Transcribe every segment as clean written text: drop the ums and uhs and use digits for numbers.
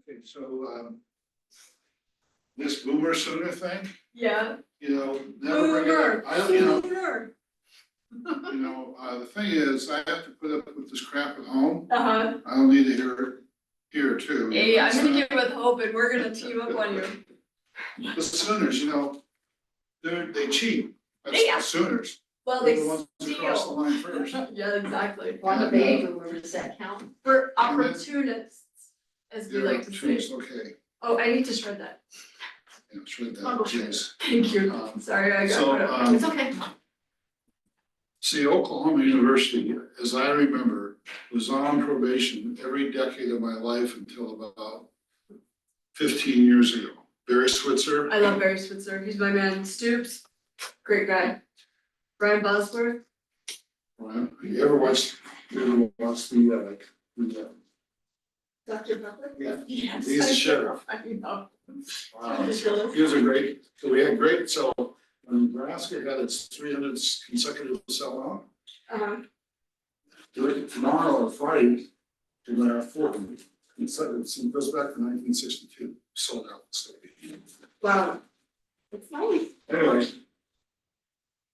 Okay, so this boomer sooner thing, Yeah. you know, never bring it up. I don't, you know, Boomer. the thing is, I have to put up with this crap at home. Uh-huh. I don't need to hear it here too. Hey, I'm gonna give with hope and we're gonna team up on you. The Sooners, you know, they cheat. That's Yeah. the Sooners. Well, They're they the ones who cross the steal. line first. Yeah, exactly. On the baby boomers, does that count? We're opportunists, as we They're like to opportunists, say. okay. Oh, I need to shred that. Yeah, shred I'll that, go shred jeez. Thank you. Um, Sorry, I got so, caught up. It's okay. See, Oklahoma University, as I remember, was on probation every decade of my life until about 15 years ago. Barry Switzer. I love Barry Switzer. He's my man. Stoops, great guy. Brian Bosworth. Right. You ever watched the Dr. Butler? yeah, Yes. he's the sheriff. I know. He was a great, so we had great, so when Nebraska had its 300 consecutive sellout, Uh-huh. tomorrow or Friday, we're gonna have 40. It goes back to 1962, sold out the stadium. Wow. It's nice. Anyway.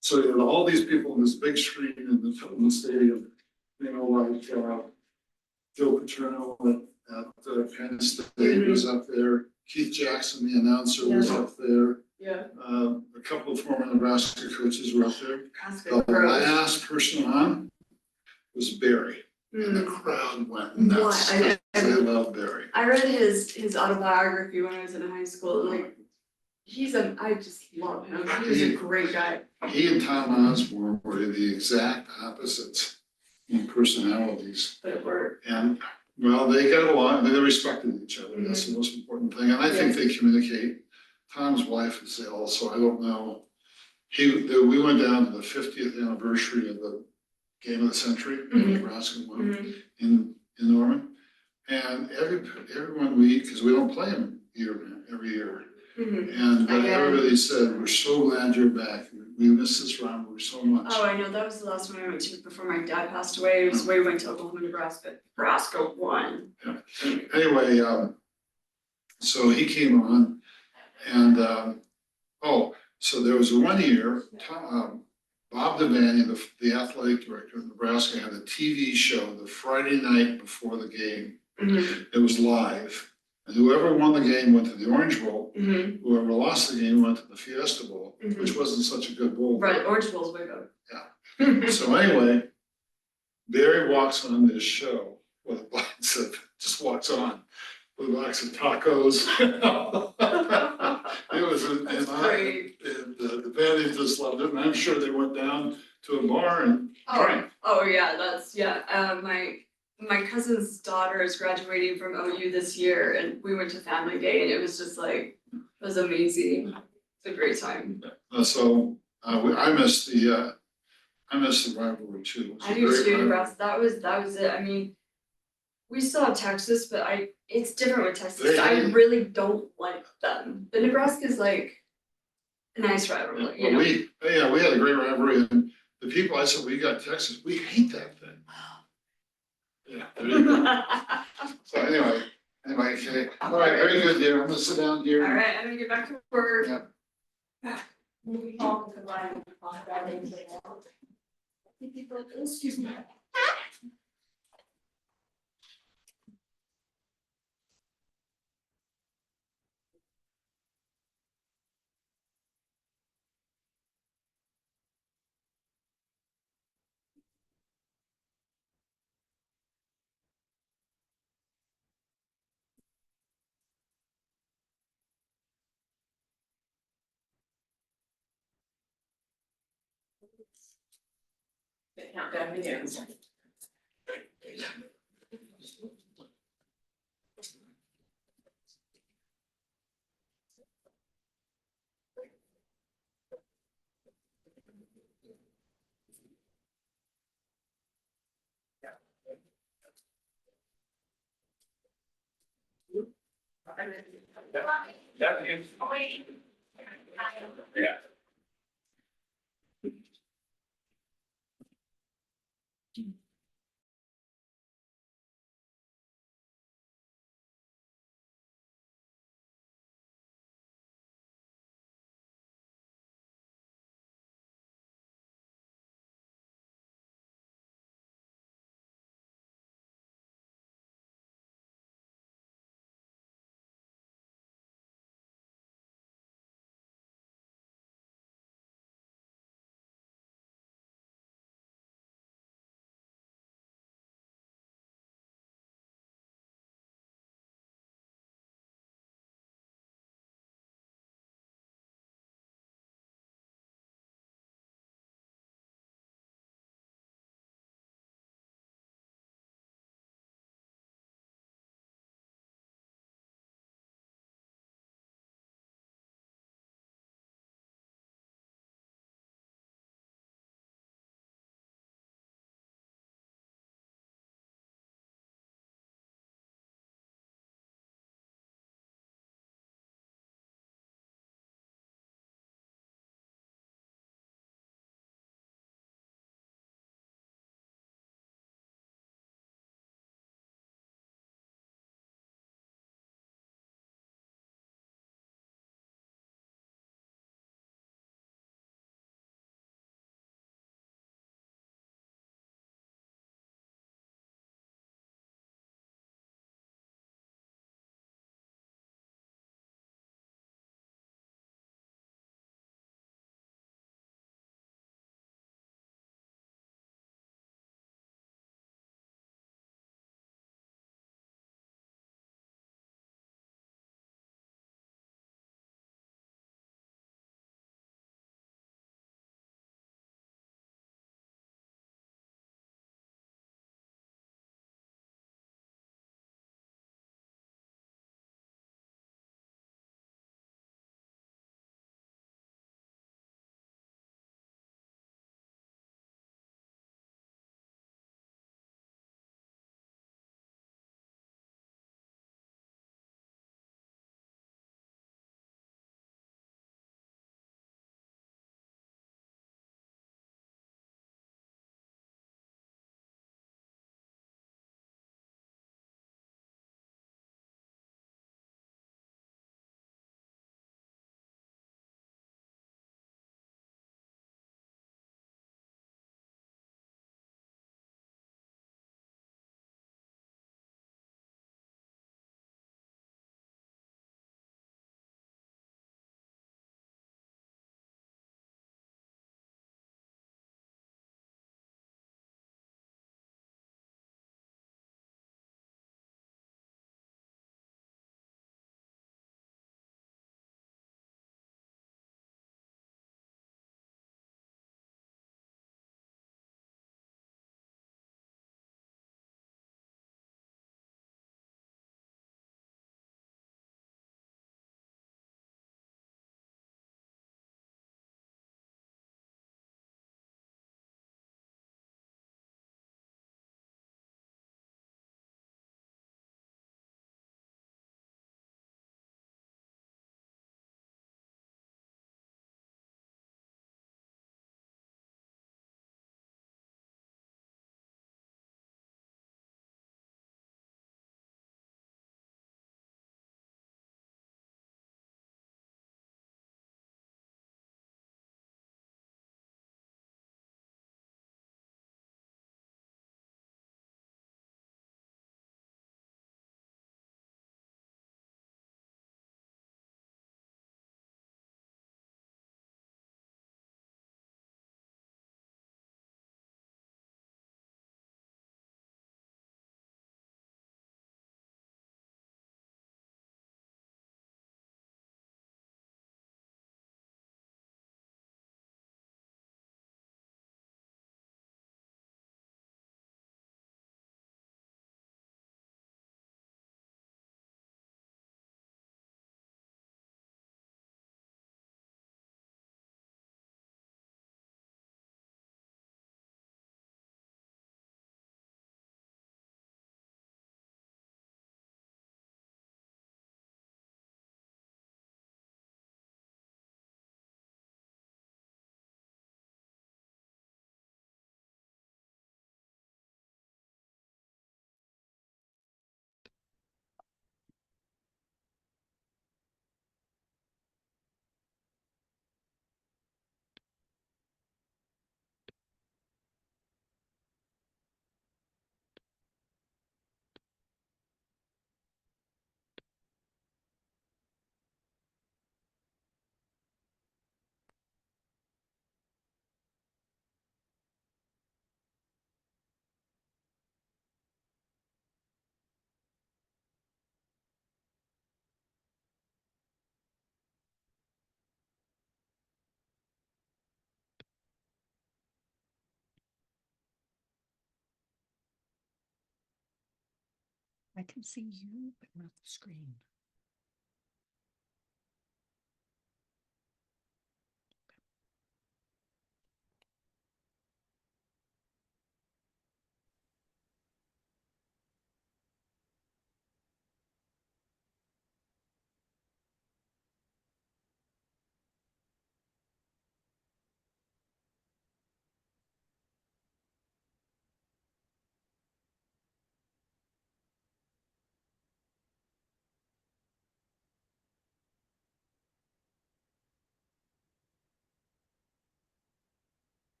So you know, all these people in this big screen in the stadium, you know, like Joe Paterno at Penn State was up there. Keith Jackson, the announcer, was up there. Yeah. A couple of former Nebraska coaches were up there. Nebraska The pros. last person on was Barry. And the Mm. crowd went nuts. What? They love Barry. I read his autobiography when I was in high school, and like, I just love him, he was a great guy. He and Tom Osborne were the exact opposites in personalities. But it worked. And, well, they got along, they respected each other, that's the most important thing, and I think they communicate. Tom's wife is ill, so I don't know. We went down to the 50th anniversary of the game of the century, Nebraska won in Norman. And everyone because we don't play them every year. And everybody said, we're so glad you're back, we miss this rivalry so much. Oh, I know, that was the last one I went to before my dad passed away, it was when we went to Oklahoma, Nebraska. Nebraska won. Yeah. Anyway, so he came on and, so there was one year, Bob Devaney, the athletic director of Nebraska, had a TV show the Friday night before the game. It was live. And whoever won the game went to the Orange Bowl. Whoever lost the game went to the Fiesta Bowl, which wasn't such a good bowl. Right, Orange Bowl's way better. Yeah. So anyway, Barry walks on this show with a box of, just walks on with a box of tacos. It was, and the band just loved it, and I'm sure they went down to a bar and drank. Oh, yeah, my cousin's daughter is graduating from OU this year, and we went to family day, and it was just like, it was amazing, it's a great time. So, I miss the rivalry too. I do too, Nebraska, that was it, I mean, we still have Texas, but it's different with Texas, I really don't like them, but Nebraska's like a nice rivalry, you know? We had a great rivalry, and the people I said, we got Texas, we hate that thing. Yeah, there you go. So anyway, Anyway, okay, all right, very good, dear, I'm gonna sit down here. Alright, I'm gonna get back to work. Yeah. We all combine on that day. Excuse me. Countdown begins. Yeah. I can see you, but not the screen.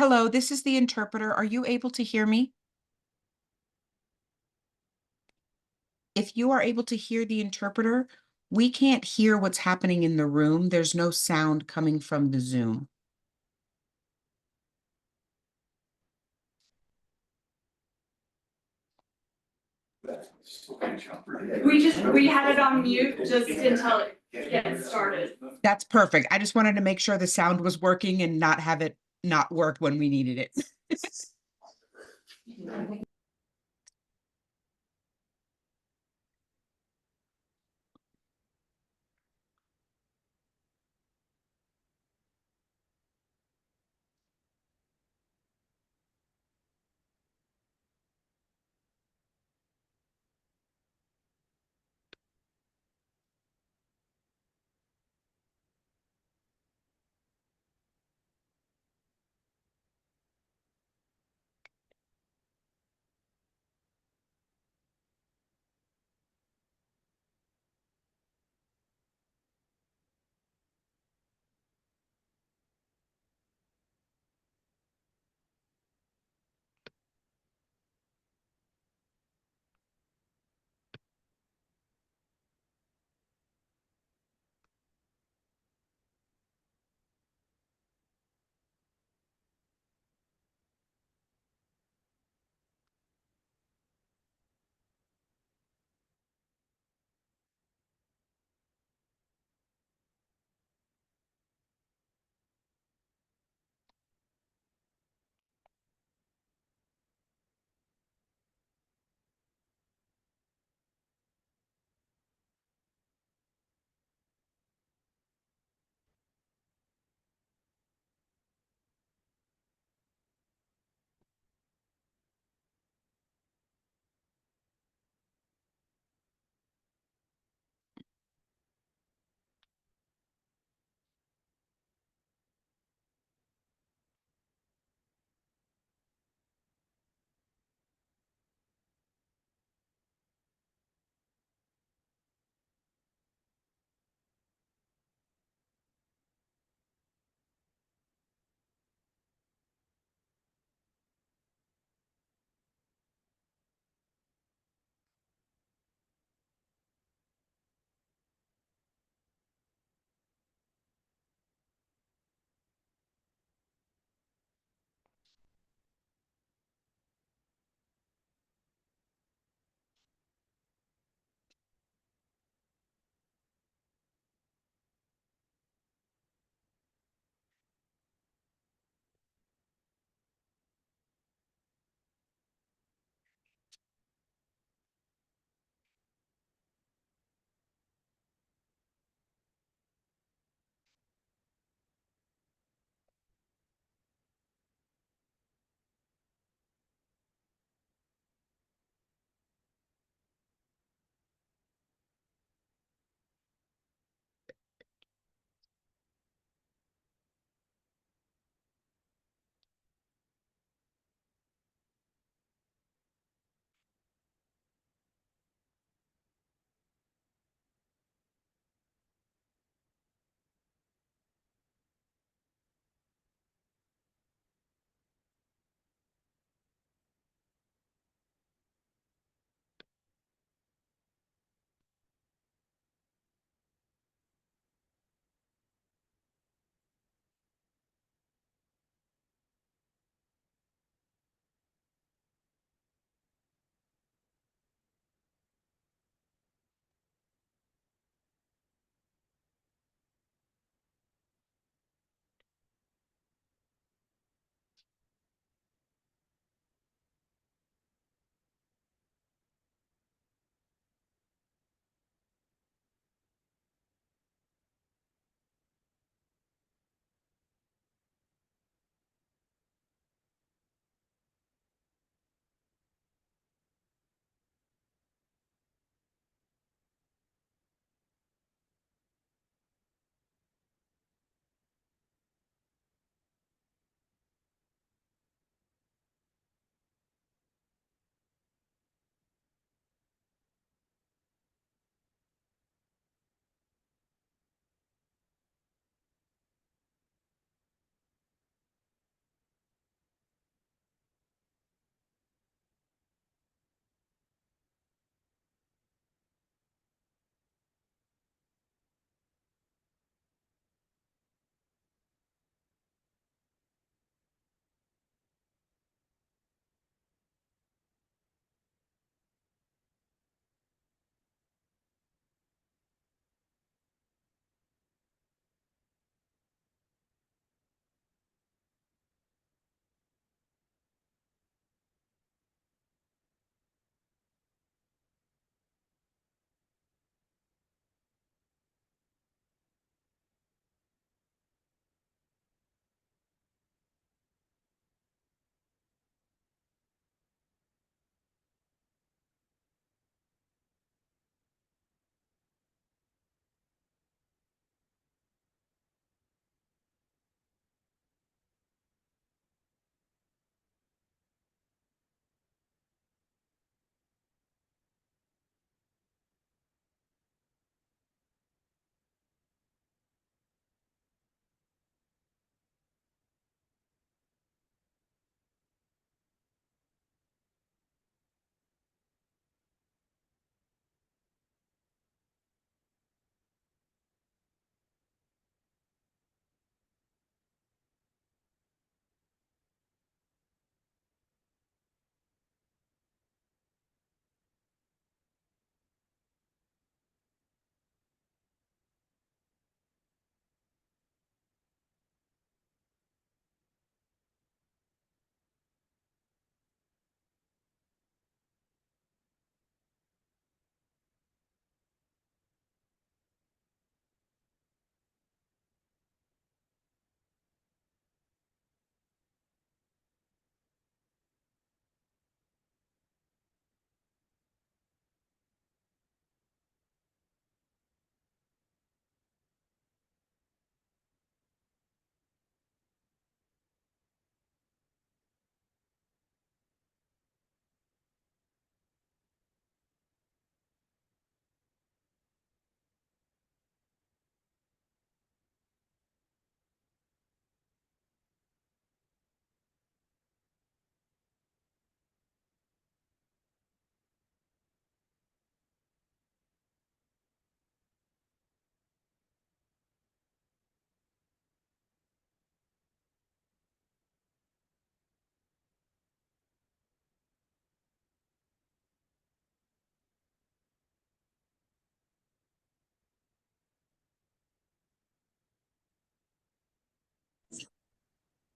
Hello, this is the interpreter. Are you able to hear me? If you are able to hear the interpreter, we can't hear what's happening in the room. There's no sound coming from the Zoom. We had it on mute just until it gets started. That's perfect. I just wanted to make sure the sound was working and not have it not work when we needed it.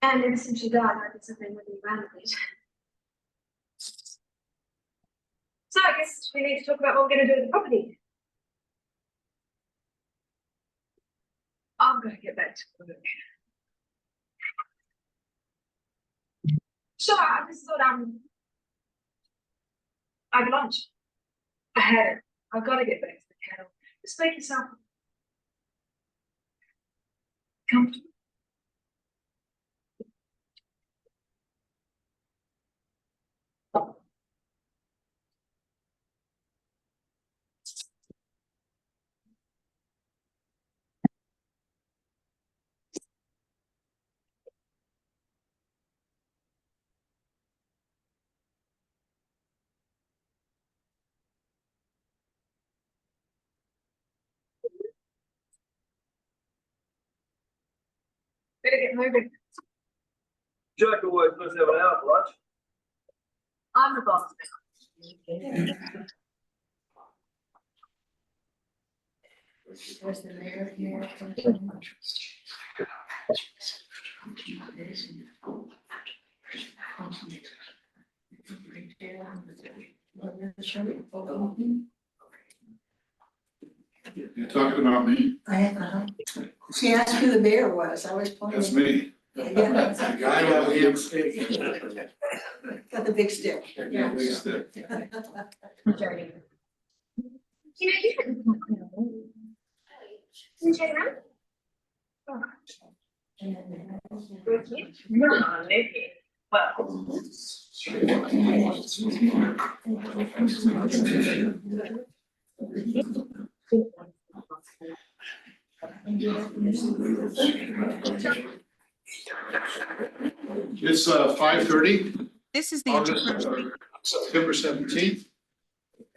And in addition to that, I did something really randomly. So I guess we need to talk about what we're gonna do with the property. I'm gonna get back to work. So I just thought I have lunch. I had it. I've got to get back to the kettle. Just make yourself comfortable. Better get moving. Jack away, let's have an out lunch. I'm the boss. Where's the mayor here? You're talking about me? She asked who the mayor was, I was pointing. That's me. Yeah, The guy with the mistake. got the big stick. Yeah, big stick. Check it out. No, maybe, but. It's 5:30. This is the August, interpreter. September 17th.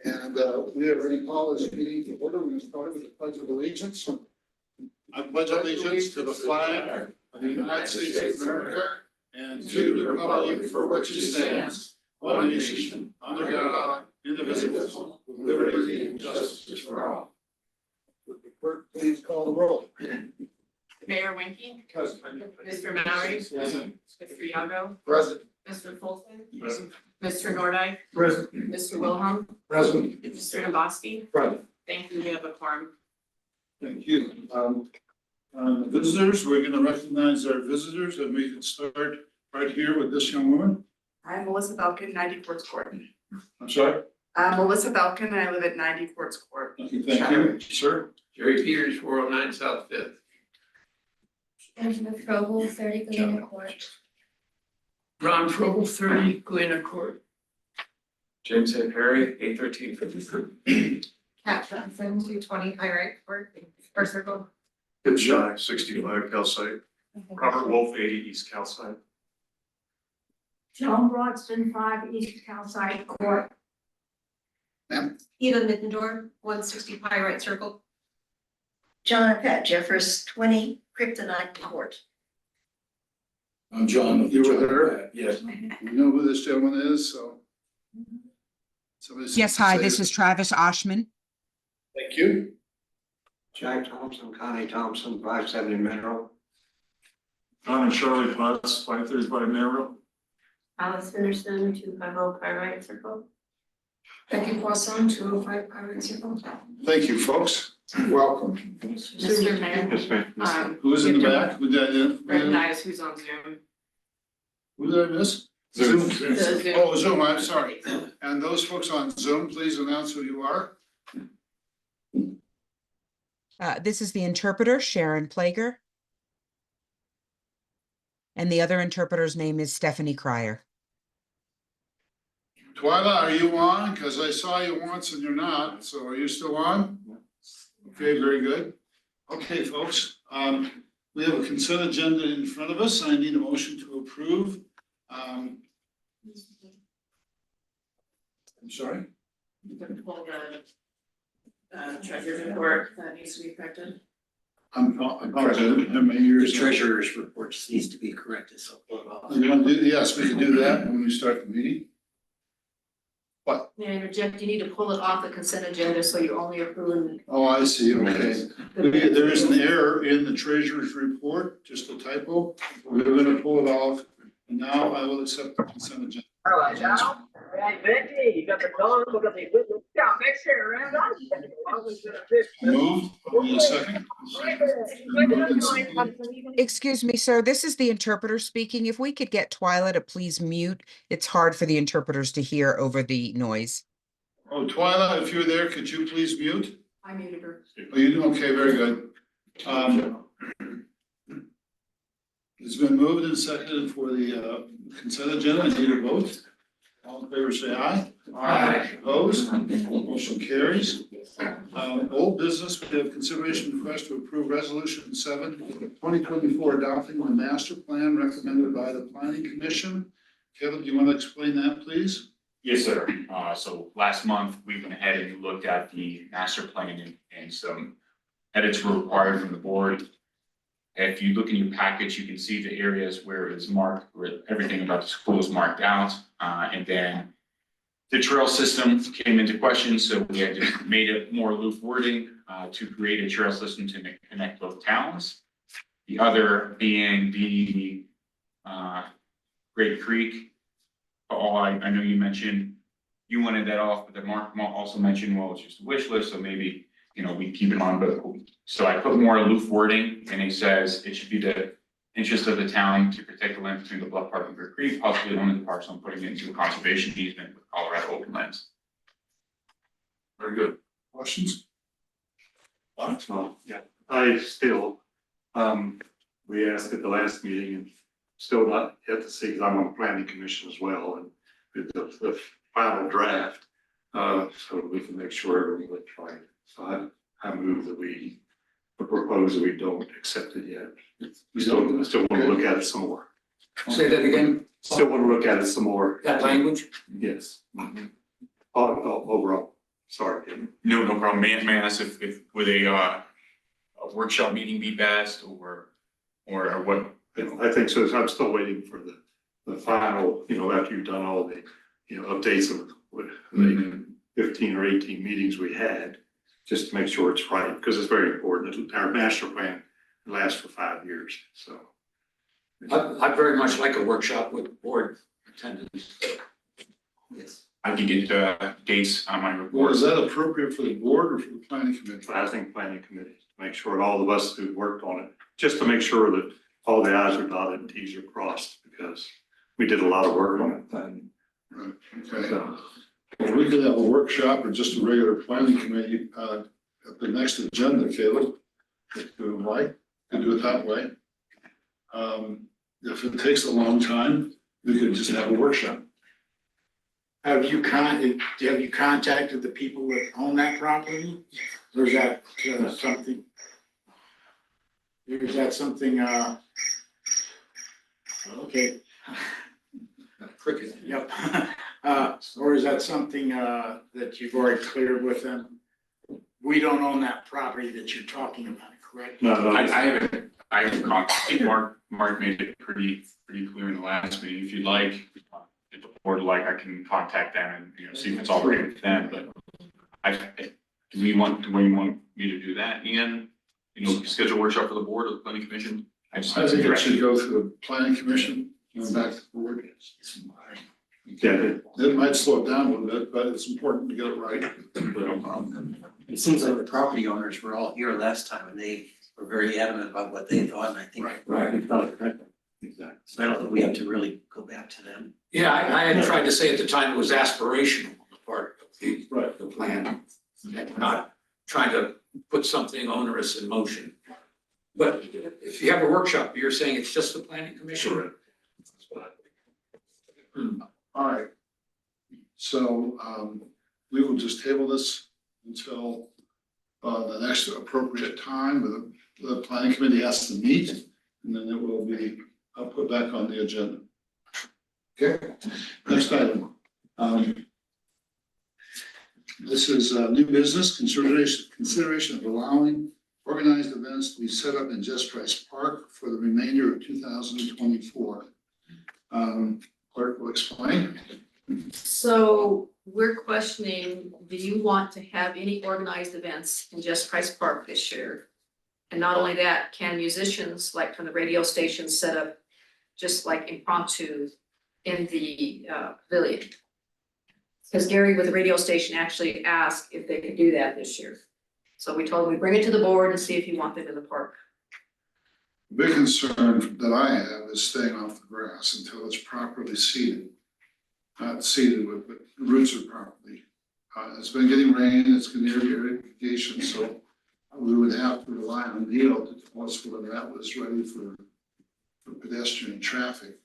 And we have already called this meeting to order. We started with the pledge of allegiance. I pledge allegiance to the flag of the United States of America and to the republic for which it stands, one nation, under God, indivisible, with liberty and justice for all. Would the clerk please call the roll? Mayor Winkie, Mr. Mallory, Mr. Yago, Present. Mr. Fulton, Present. Mr. Nordai, Present. Mr. Wilhelm, Present. Mr. Naboski. Present. Thank you, we have a quorum. Thank you. Visitors, we're gonna recognize our visitors and we can start right here with this young woman. I'm Melissa Belkin, 90 Quartz Court. I'm sorry. I'm Melissa Belkin and I live at 90 Quartz Court. Thank you, sir. Jerry Peters, 409 South Fifth. Angela Frobel, 30 Galena Court. Ron Frobel, 30 Galena Court. James A. Perry, 813 53. Kat Johnson, 220 High Court, First Circle. It's Shy, 65 Cal Site. Robert Wolf, 80 East Cal Site. Joan Broadston, 5 East Calcite Court. Eva Mittendorf, 160 Pyrite Circle. John Pat Jeffers, 20 Kryptonite Court. I'm John. You were there? Yes. You know who this gentleman is, so. Somebody Yes, hi, say- this is Travis Oshman. Thank you. Jack Thompson, Connie Thompson, 570 Mineral. Don and Charlie Bus, 535 Narrow. Alice Henderson, 250 Pyrite Circle. Becky Poisson, 205 Pirate Circle. Thank you, folks. Welcome. Mr. Mayor, Yes, ma'am. Who's in the back? Who did I, recognize who's on Zoom. who did I miss? Zoom. The Zoom. Oh, Zoom, I'm sorry. And those folks on Zoom, please announce who you are. This is the interpreter, Sharon Plager. And the other interpreter's name is Stephanie Cryer. Twyla, are you on? Because I saw you once and you're not, so are you still on? Okay, very good. Okay, folks, we have a consent agenda in front of us. I need a motion to approve. I'm sorry? You can pull the treasurer's report that needs to be corrected. I'm apologize. My ears. The treasurer's report needs to be corrected, so. You want to do, yes, we can do that when we start the meeting. What? May I interject, you need to pull it off the consent agenda, so you're only approving. Oh, I see, okay. There is an error in the treasurer's report, just a typo. We're gonna pull it off, and now I will accept the consent agenda. All right, now, hey, Becky, you got the gun, look at the equipment. Yeah, make sure, man. Moved, in a second. Excuse me, sir, this is the interpreter speaking. If we could get Twyla to please mute, it's hard for the interpreters to hear over the noise. Oh, Twyla, if you're there, could you please mute? I muted her. Oh, you do, okay, very good. It's been moved and seconded for the consent agenda. I need a vote. All in favor, say aye. Aye. Opposed? Motion carries. Old business, we have consideration request to approve resolution 7/2024, adopting the master plan recommended by the planning commission. Kevin, do you want to explain that, please? Yes, sir. So last month, we went ahead and looked at the master plan and some edits were required from the board. If you look in your package, you can see the areas where it's marked, where everything about the school is marked out. And then the trail system came into question, so we had just made it more loose wording to create a trail system to connect both towns. The other being the Great Creek. I know you mentioned you wanted that off, but then Mark also mentioned, well, it's just a wish list, so maybe, we keep it on, but so I put more aloof wording, and it says it should be the interest of the town to protect the land between the Bluff Park and Great Creek, possibly owning the parcel and putting it into a conservation easement with Colorado Open Lands. Very good. Questions? Yeah, I still, we asked at the last meeting and still not yet to see, because I'm on the planning commission as well, and with the final draft, so we can make sure everything's right. So I move that we propose that we don't accept it yet. We still want to look at it some more. Say that again, Still want to look at it some more. that language? Yes. Overall, sorry. No problem. May I ask if would a workshop meeting be best or what? I think so. I'm still waiting for the final, after you've done all the, updates of what the 15 or 18 meetings we had, just to make sure it's right, because it's very important. Our master plan lasts for 5 years, so. I'd very much like a workshop with board attendance. Yes. I can get dates on my Well, report. is that appropriate for the board or for the planning committee? I think planning committee, to make sure all of us who worked on it, just to make sure that all the i's are dotted and t's are crossed, because we did a lot of work on it then. Right, okay. So, Well, we could have a workshop or just a regular planning committee, at the next agenda, Caleb. If you would like, could do it that way. If it takes a long time, we could just have a workshop. Have you contacted the people that own that property? Or is that something? Or is that something, okay. Cricket, yep. Or is that something, that you've already cleared with them? We don't own that property that you're talking about, correct? No, I haven't contacted Mark made it pretty clear in the last meeting. If you'd like, if the board like, I can contact them and, see if it's all right with them, but do you want me to do that, Ian? Schedule a workshop for the board or the planning commission? I think it should go through the planning commission and back to the board. yeah, It might slow it down a little bit, but it's important to get it right. It seems like the property owners were all here last time and they were very adamant about what they thought, and I think. right. Exactly. So I don't think we have to really go back to them. Yeah, I had tried to say at the time it was aspirational on the part of the plan, not trying to put something onerous in motion. But if you have a workshop, you're saying it's just the planning commission? All right. So, we will just table this until, the next appropriate time, the planning committee has to meet, and then it will be, put back on the agenda. Okay, next item. This is, new business, consideration of allowing organized events to be set up in Just Price Park for the remainder of 2024. Clerk will explain. So we're questioning, do you want to have any organized events in Just Price Park this year? And not only that, can musicians like from the radio station set up just like impromptu in the pavilion? Because Gary with the radio station actually asked if they could do that this year. So we told him we bring it to the board and see if you want them in the park. The big concern that I have is staying off the grass until it's properly seeded. Not seeded, but the roots are properly. It's been getting rain, it's been near irrigation, so we would have to rely on Neil to tell us whether that was ready for pedestrian traffic.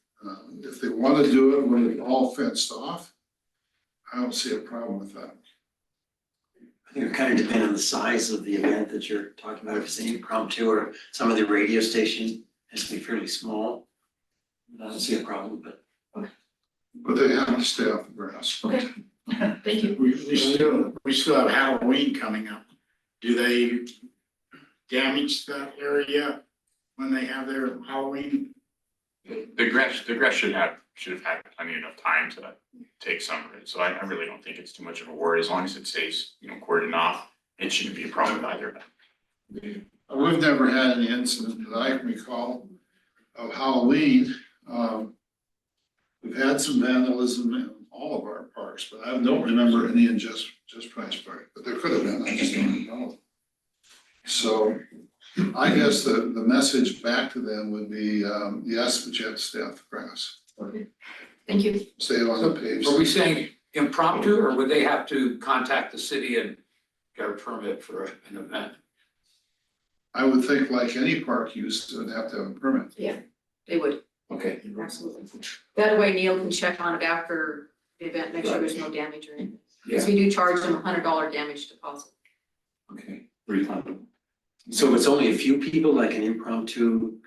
If they want to do it when it's all fenced off, I don't see a problem with that. I think it kind of depends on the size of the event that you're talking about. If it's an impromptu or some of the radio station has to be fairly small. I don't see a problem, but. But they have to stay off the grass. Okay, thank you. We still have Halloween coming up. Do they damage that area when they have their Halloween? The grass should have had plenty enough time to take some of it, so I really don't think it's too much of a worry, as long as it stays, cordoned off, it shouldn't be a problem either. We've never had any incident that I can recall of Halloween. We've had some vandalism in all of our parks, but I don't remember any in Just Price Park, but there could have been, I just don't know. So I guess the message back to them would be, yes, but you have to stay off the grass. Okay, thank you. Stay on the page. Are we saying impromptu, or would they have to contact the city and get a permit for an event? I would think like any park use, they would have to have a permit. Yeah, they would. Okay. Absolutely. That way Neil can check on it after the event, make sure there's no damage or anything. Because we do charge them $100 damage deposit. Okay. Refundable. So it's only a few people, like an impromptu,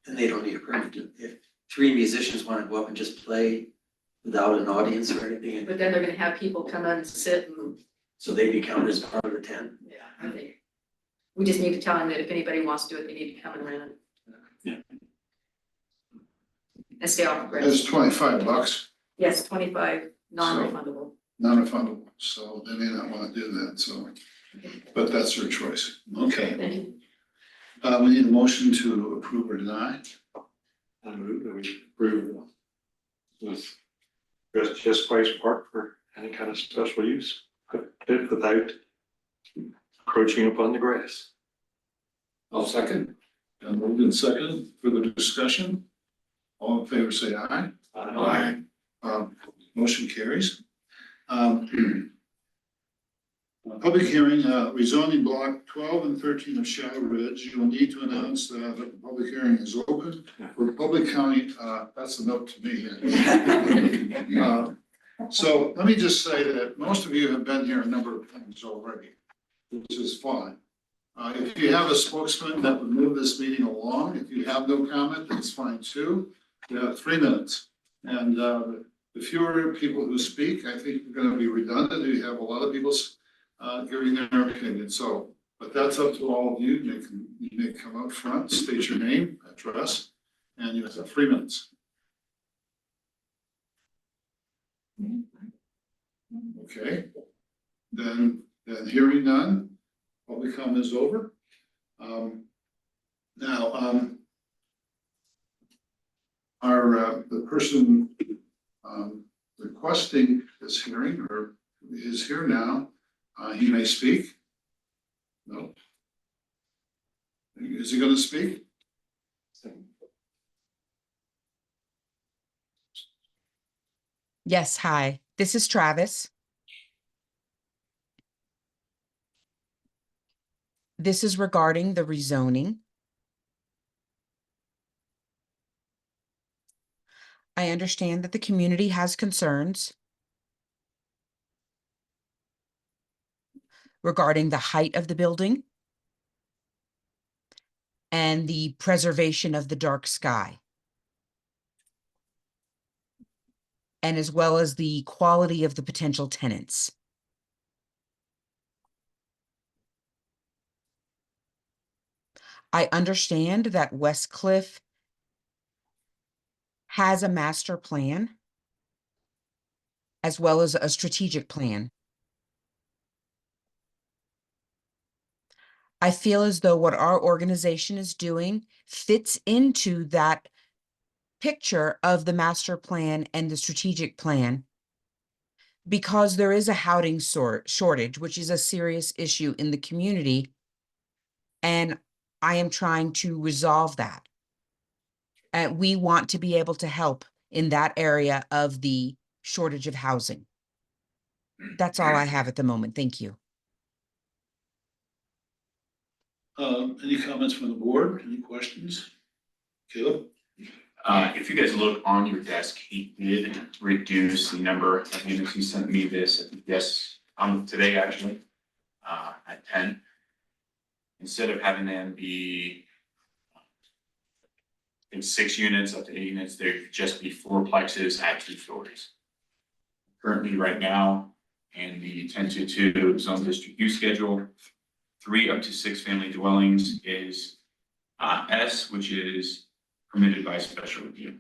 then they don't need a permit. If 3 musicians want to go up and just play without an audience or anything, But then they're gonna have people come in and sit and, so they be counted as part of the 10. yeah, I think. We just need to tell them that if anybody wants to do it, they need to come and rent it. Yeah. And stay off the It's grass. $25, Yes, 25, non-refundable. non-refundable, so they may not want to do that, so, but that's their choice. Okay, Thank you. we need a motion to approve or deny. I move that we approve this Just Price Park for any kind of special use, but without encroaching upon the grass. I'll second. And moved in second, further discussion? All in favor, say aye. Aye. Motion carries. Public hearing, rezoning block 12 and 13 of Shadow Ridge. You will need to announce that the public hearing is open. For public county, that's a note to me. So let me just say that most of you have been here a number of times already, which is fine. If you have a spokesman that would move this meeting along, if you have no comment, that's fine too. You have 3 minutes. And the fewer people who speak, I think we're gonna be redundant. We have a lot of people giving their opinion. So, but that's up to all of you. You may come up front, state your name, address, and you have 3 minutes. Okay, then hearing none, public comment is over. Now, the person requesting this hearing or is here now, he may speak. No? Is he gonna speak? Yes, hi, this is Travis. This is regarding the rezoning. I understand that the community has concerns regarding the height of the building and the preservation of the dark sky, and as well as the quality of the potential tenants. I understand that Westcliff has a master plan as well as a strategic plan. I feel as though what our organization is doing fits into that picture of the master plan and the strategic plan, because there is a housing shortage, which is a serious issue in the community. And I am trying to resolve that. And we want to be able to help in that area of the shortage of housing. That's all I have at the moment. Thank you. Any comments from the board? Any questions? Caleb? If you guys look on your desk, he did reduce the number of units. He sent me this, yes, today actually, at 10. Instead of having them be in 6 units up to 8 units, there'd just be 4 plexes at 2 stories. Currently, right now, in the 10-2 zone district use schedule, 3 up to 6 family dwellings is S, which is permitted by special review.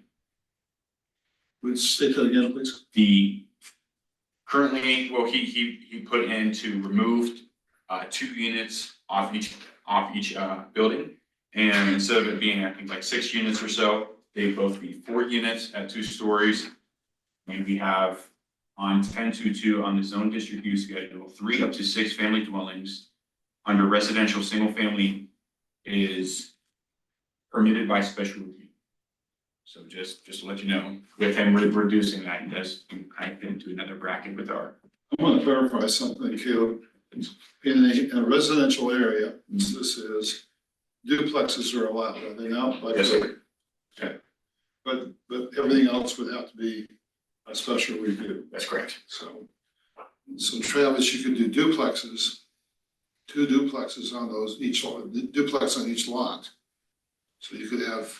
Would state that again, please? The currently, well, he put in to remove 2 units off each building. And instead of it being, I think, like 6 units or so, they both be 4 units at 2 stories. And we have on 10-2 on the zone district use schedule, 3 up to 6 family dwellings under residential single family is permitted by special review. So just to let you know, with him reducing that, he does kind of fit into another bracket with our. I want to clarify something, Caleb. In a residential area, this is duplexes are allowed, are they not? Yes, sir. Okay. But everything else would have to be a special review. That's correct. So Travis, you could do duplexes, 2 duplexes on those, each duplex on each lot. So you could have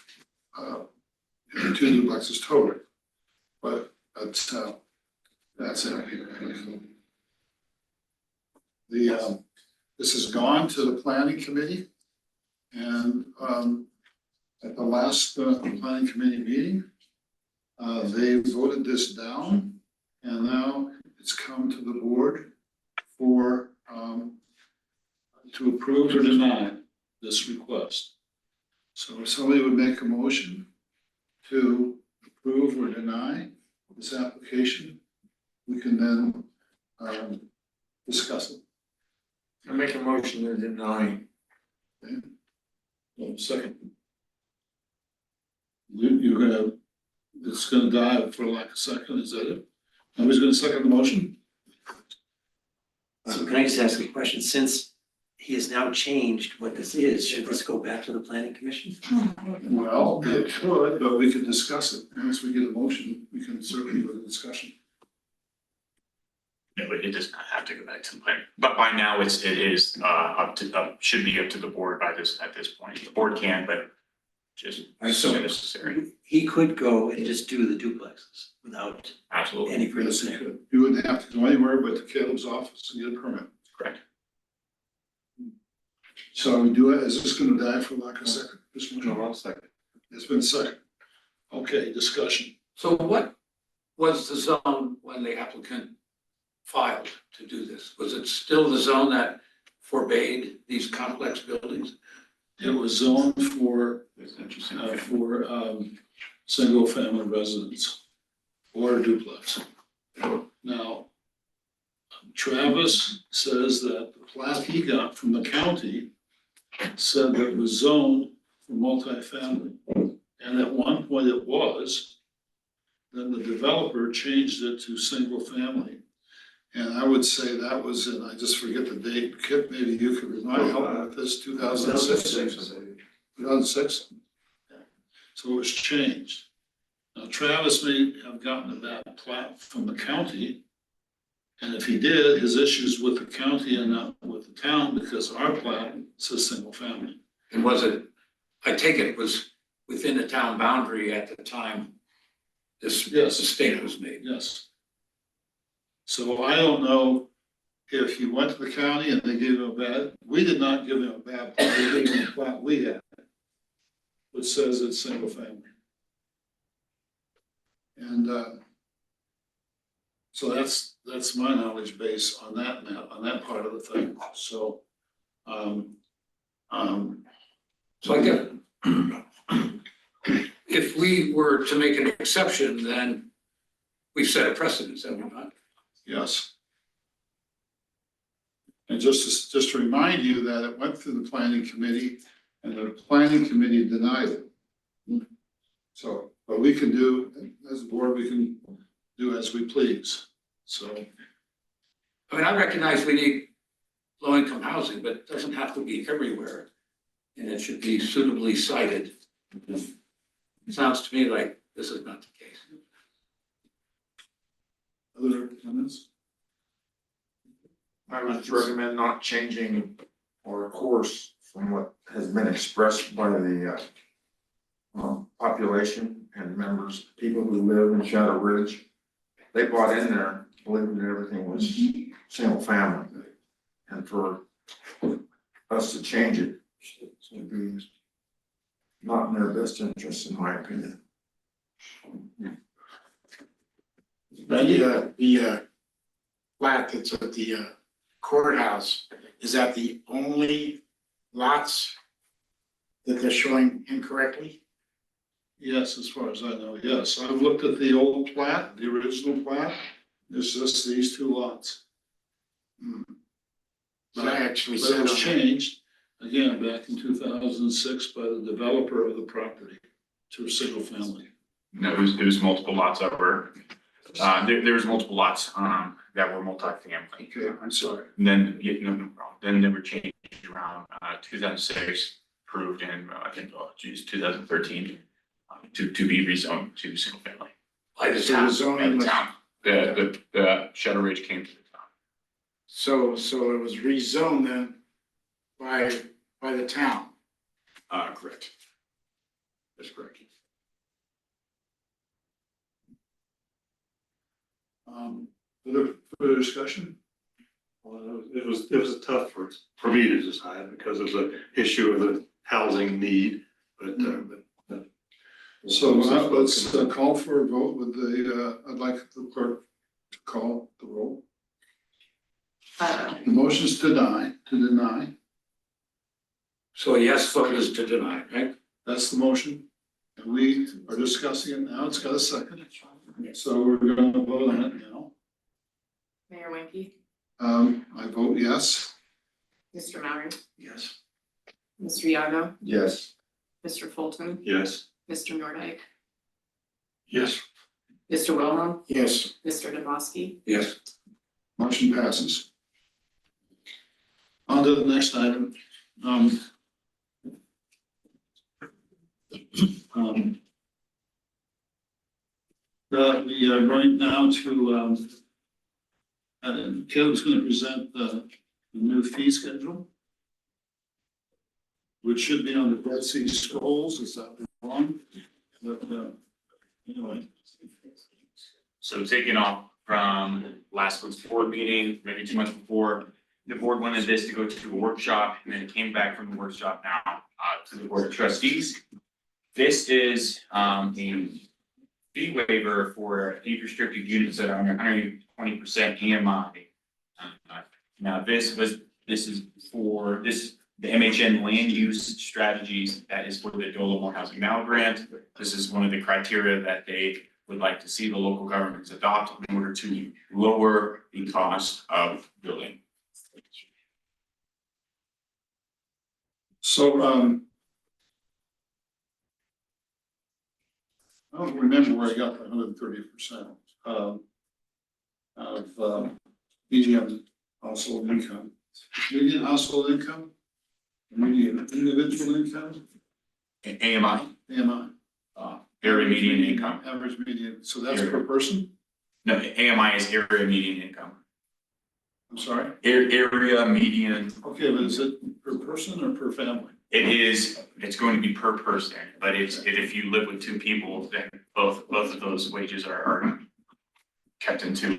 2 duplexes total, but that's it. This has gone to the planning committee, and at the last planning committee meeting, they voted this down, and now it's come to the board for to approve or deny this request. So if somebody would make a motion to approve or deny this application, we can then discuss it. I make a motion to deny. Okay. One second. You're gonna, it's gonna die for like a second, is that it? Nobody's gonna second the motion? So can I just ask a question? Since he has now changed what this is, should this go back to the planning commission? Well, it could, but we could discuss it. Once we get a motion, we can certainly do a discussion. No, it does not have to go back to the plan, but by now it is should be up to the board at this point. The board can, but just so necessary. He could go and just do the duplexes without Absolutely. any further. Yes, you could. You wouldn't have to go anywhere but to Caleb's office and get a permit. Correct. So we do it, is this gonna die for lack of second? This one? No, I'll second. It's been second. Okay, discussion. So what was the zone when the applicant filed to do this? Was it still the zone that forbade these complex buildings? It was zoned for, That's interesting. single family residence or duplex. Now, Travis says that the plat he got from the county said that it was zoned for multifamily. And at one point it was, then the developer changed it to single family. And I would say that was in, I just forget the date, Kip, maybe you could remind me of this, 2006. 2006? So it was changed. Now Travis may have gotten a bad plat from the county. And if he did, his issues with the county and not with the town, because our plat says single family. And was it, I take it was within the town boundary at the time this estate was made? Yes. So I don't know if he went to the county and they gave him a bad, we did not give him a bad plat, we gave him a plat we had, which says it's single family. And So that's my knowledge base on that map, on that part of the thing, so. So I get, if we were to make an exception, then we've set a precedent, have we not? Yes. And just to remind you that it went through the planning committee and the planning committee denied it. So, but we can do, as a board, we can do as we please, so. I mean, I recognize we need low-income housing, but it doesn't have to be everywhere. And it should be suitably sited. It sounds to me like this is not the case. Other comments? I would recommend not changing our course from what has been expressed by the population and members, people who live in Shadow Ridge. They bought in there believing that everything was single family. And for us to change it would be not in their best interest, in my opinion. The plat that's at the courthouse, is that the only lots that they're showing incorrectly? Yes, as far as I know, yes. I've looked at the old plat, the original plat. There's just these two lots. But I actually But said it was on that. changed, again, back in 2006 by the developer of the property to a single family. No, it was multiple lots over. There was multiple lots, that were multifamily. Okay, I'm sorry. And then, yeah, no problem. Then they were changed around, 2006, approved in, I think, 2013, to be rezoned to single family. By the So town. the zoning was, The Shadow Ridge came to the town. so it was rezoned then by the town. Correct. That's correct. Further discussion? Well, it was tough for me to decide because of the issue of the housing need, but. So let's call for a vote with the, I'd like the clerk to call the roll. The motion's to deny. So yes, vote is to deny, right? That's the motion. And we are discussing it now. It's got a second. So we're going to vote on it now. Mayor Winkie, I vote yes. Mr. Mallory, Yes. Mr. Yago, Yes. Mr. Fulton, Yes. Mr. Nordike, Yes. Mr. Wilhelm, Yes, Mr. Dombrowski, Yes. Motion passes. On to the next item. We are going now to, Caleb's going to present the new fee schedule, which should be on the Dead Sea Scrolls. Is that wrong? But, anyway. So taking off from last week's board meeting, maybe 2 months before, the board wanted this to go to a workshop, and then it came back from the workshop now to the board of trustees. This is a fee waiver for deed restricted units that are under 120% AMI. Now this is for the MHN land use strategies. That is for the Dolo More Housing Now grant. This is one of the criteria that they would like to see the local governments adopt in order to lower the cost of building. So, I don't remember where I got the 130% of median household income. Median household income? Median individual income? AMI, AMI. area median income. Average median, so that's per person? No, AMI is area median income. I'm sorry? Area median, Okay, but is it per person or per family? it's going to be per person, but if you live with 2 people, then both of those wages are kept into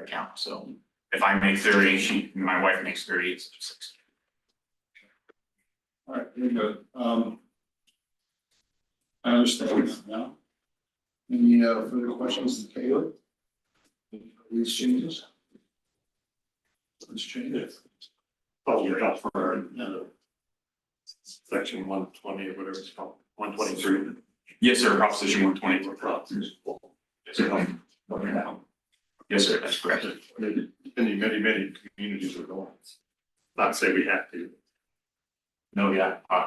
account. So if I make 30, my wife makes 30, it's 60. All right, very good. I understand that now. Any further questions, Caleb? These changes? Let's change it. Oh, you're out for, section 120 or whatever it's called, 123. Yes, sir, Proposition 120. Yes, sir. Yes, sir, that's correct. Many communities are going. Not say we have to. No, yeah, a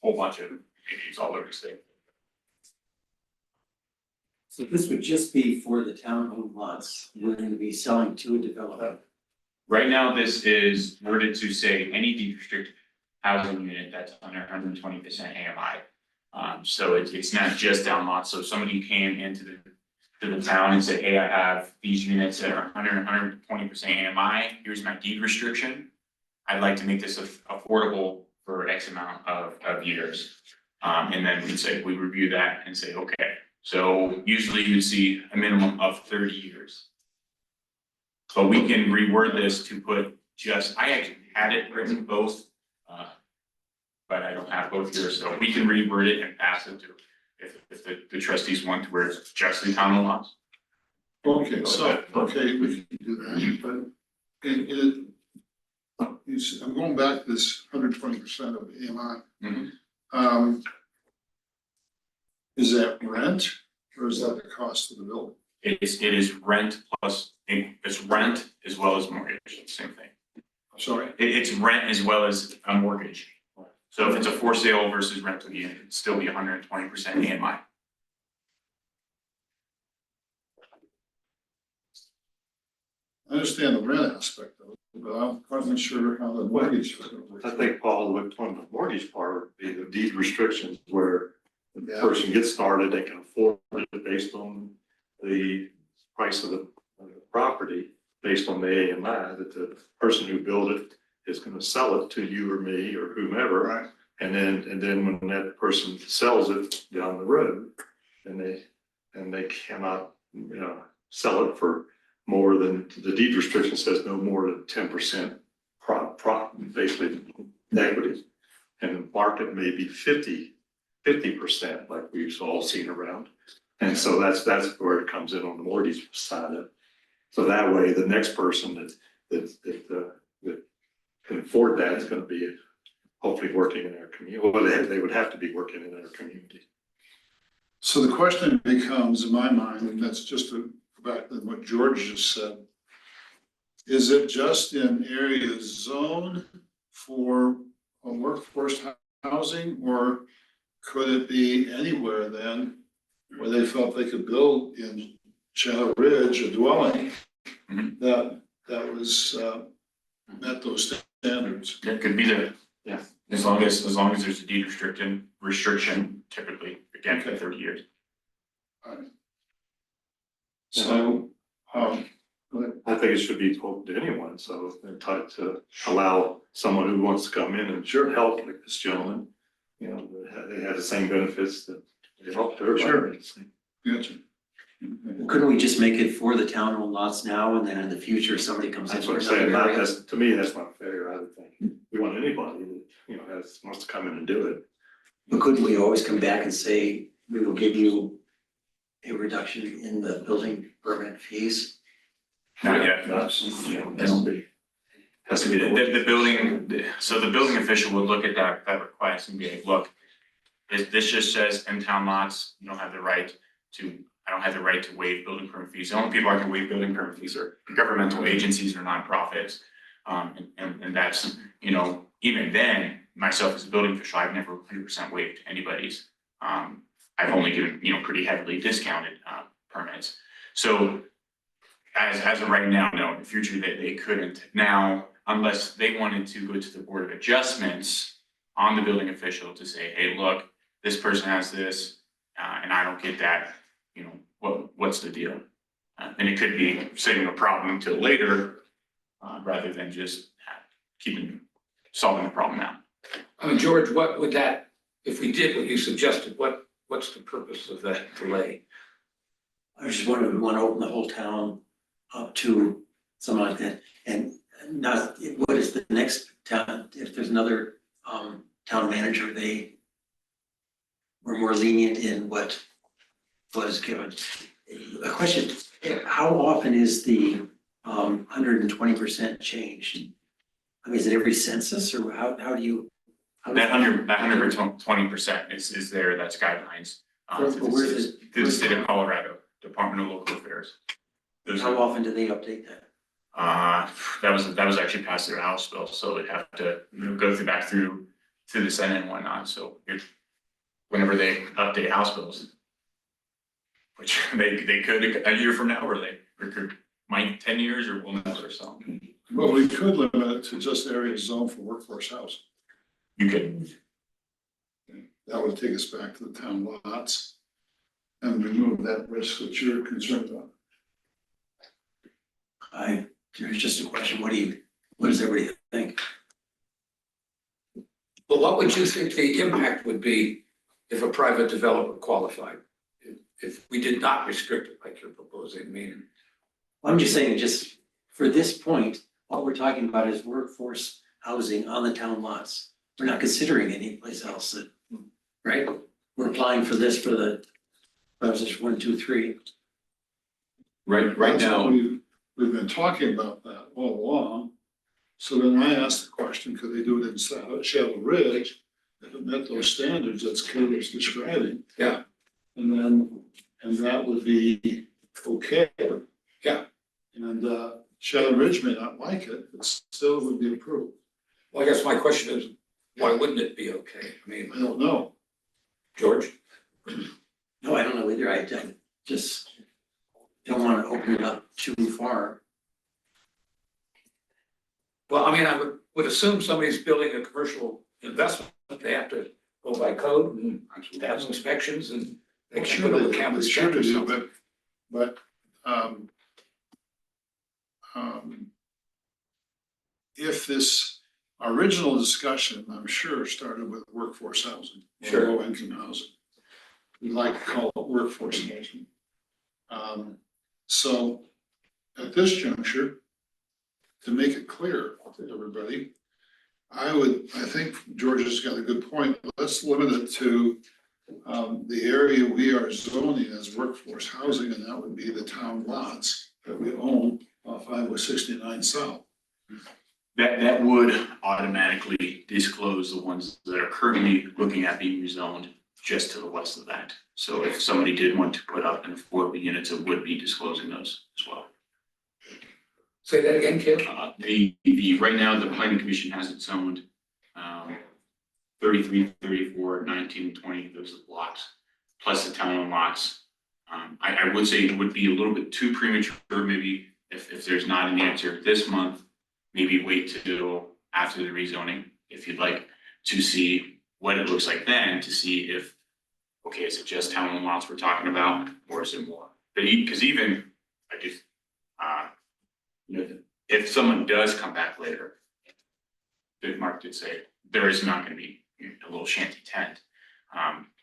whole bunch of issues all over the state. So this would just be for the town-owned lots, we're gonna be selling to a developer. Right now, this is worded to say any deed restricted housing unit that's under 120% AMI. So it's not just down lots, so if somebody came into the town and said, hey, I have these units that are 120% AMI, here's my deed restriction. I'd like to make this affordable for X amount of years. And then we review that and say, okay, so usually you see a minimum of 30 years. But we can reword this to put I actually had it written both, but I don't have both here, so we can reword it and pass it to, if the trustees want to where it's just the town lots. Okay, so, okay, we can do that, but I'm going back to this 120% of AMI. Is that rent or is that the cost of the building? It is rent plus, it's rent as well as mortgage, same thing. Sorry? It's rent as well as a mortgage. So if it's a for sale versus rental unit, it'd still be 120% AMI. I understand the rent aspect of it, but I'm quite not sure how the mortgage is gonna work. I think, Paul, on the mortgage part would be the deed restrictions where the person gets started, they can afford it based on the price of the property, based on the AMI, that the person who built it is gonna sell it to you or me or whomever. Right. And then when that person sells it down the road, and they cannot, sell it for more than, the deed restriction says no more than 10% basically equity. And the market may be 50%, like we've all seen around. And so that's where it comes in on the mortgage side of it. So that way, the next person that can afford that is gonna be hopefully working in our community. Well, they would have to be working in our community. So the question becomes, in my mind, and that's just to go back to what George just said, is it just in areas zoned for a workforce housing, or could it be anywhere then where they felt they could build in Shadow Ridge a dwelling that was met those standards? It could be there, yeah, as long as there's a deed restriction, typically, again, for 30 years. Alright. So, I think it should be open to anyone, so they're tied to allow someone who wants to come in and help, like this gentleman. They have the same benefits that they help to everybody. gotcha. Couldn't we just make it for the town-owned lots now, and then in the future, somebody comes in That's what with I'm saying, another area? to me, that's not fair, I would think. We want anybody that, wants to come in and do it. But couldn't we always come back and say, we will give you a reduction in the building permit fees? Not yet. Has to be. The building official would look at that request and be like, look, this just says in town lots, you don't have the right to, I don't have the right to waive building permit fees. The only people I can waive building permit fees are governmental agencies or nonprofits. And that's, even then, myself as a building official, I've never 100% waived anybody's. I've only given, pretty heavily discounted permits. So as of right now, no, in the future they couldn't. Now, unless they wanted to go to the Board of Adjustments on the building official to say, hey, look, this person has this, and I don't get that, what's the deal? And it could be saving a problem until later, rather than just solving the problem now. George, what would that, if we did what you suggested, what's the purpose of that delay? I just want to open the whole town up to something like that, and not, what is the next town, if there's another town manager, they were more lenient in what was given. A question, How often is the 120% changed? I mean, is it every census or how do you? That 120% is there, that's guidelines. Where- To the where's city- it- to the state of Colorado, Department of Local Affairs. Those How are, often do they update that? that was actually passed through a House bill, so it'd have to, go back through to the Senate and whatnot, so if, whenever they update House bills. Which they could a year from now, or could, might 10 years, or will never, so. Well, we could limit it to just areas zoned for workforce housing. You could, That would take us back to the town lots and remove that risk that you're concerned about. There's just a question, what does everybody think? But what would you think the impact would be if a private developer qualified? If we did not restrict it like you're proposing, I mean, I'm just saying, just for this point, all we're talking about is workforce housing on the town lots. We're not considering any place else that, right? We're applying for this for the, proposition 1, 2, 3. right That's now. what we've been talking about that all along. So then I asked the question, could they do it in Shadow Ridge? If it met those standards that Caleb's describing. Yeah. And that would be okay. Yeah. And Shadow Ridge may not like it, but still would be approved. well, I guess my question is, why wouldn't it be okay? I mean, I don't know. George? No, I don't know either. I just don't want to open it up too far. Well, I mean, I would assume somebody's building a commercial investment, they have to go by code and have inspections and they can Sure put up a they- campus sure check or they do, something. but if this original discussion, I'm sure, started with workforce housing, or Sure. low income housing. We like to call it workforce housing. So at this juncture, to make it clear to everybody, I think George has got a good point. Let's limit it to the area we are zoning as workforce housing, and that would be the town lots that we own off Highway 69 South. That would automatically disclose the ones that are currently looking at being rezoned just to the west of that. So if somebody did want to put up an affordable units, it would be disclosing those as well. Say that again, Kim? Right now, the planning commission has its owned 33, 34, 19, 20, those are lots, plus the town owned lots. I would say it would be a little bit too premature, maybe if there's not an answer this month, maybe wait till after the rezoning, if you'd like to see what it looks like then, to see if, okay, is it just town owned lots we're talking about, or is it more? But because even, if someone does come back later, that Mark did say, there is not gonna be a little shanty tent.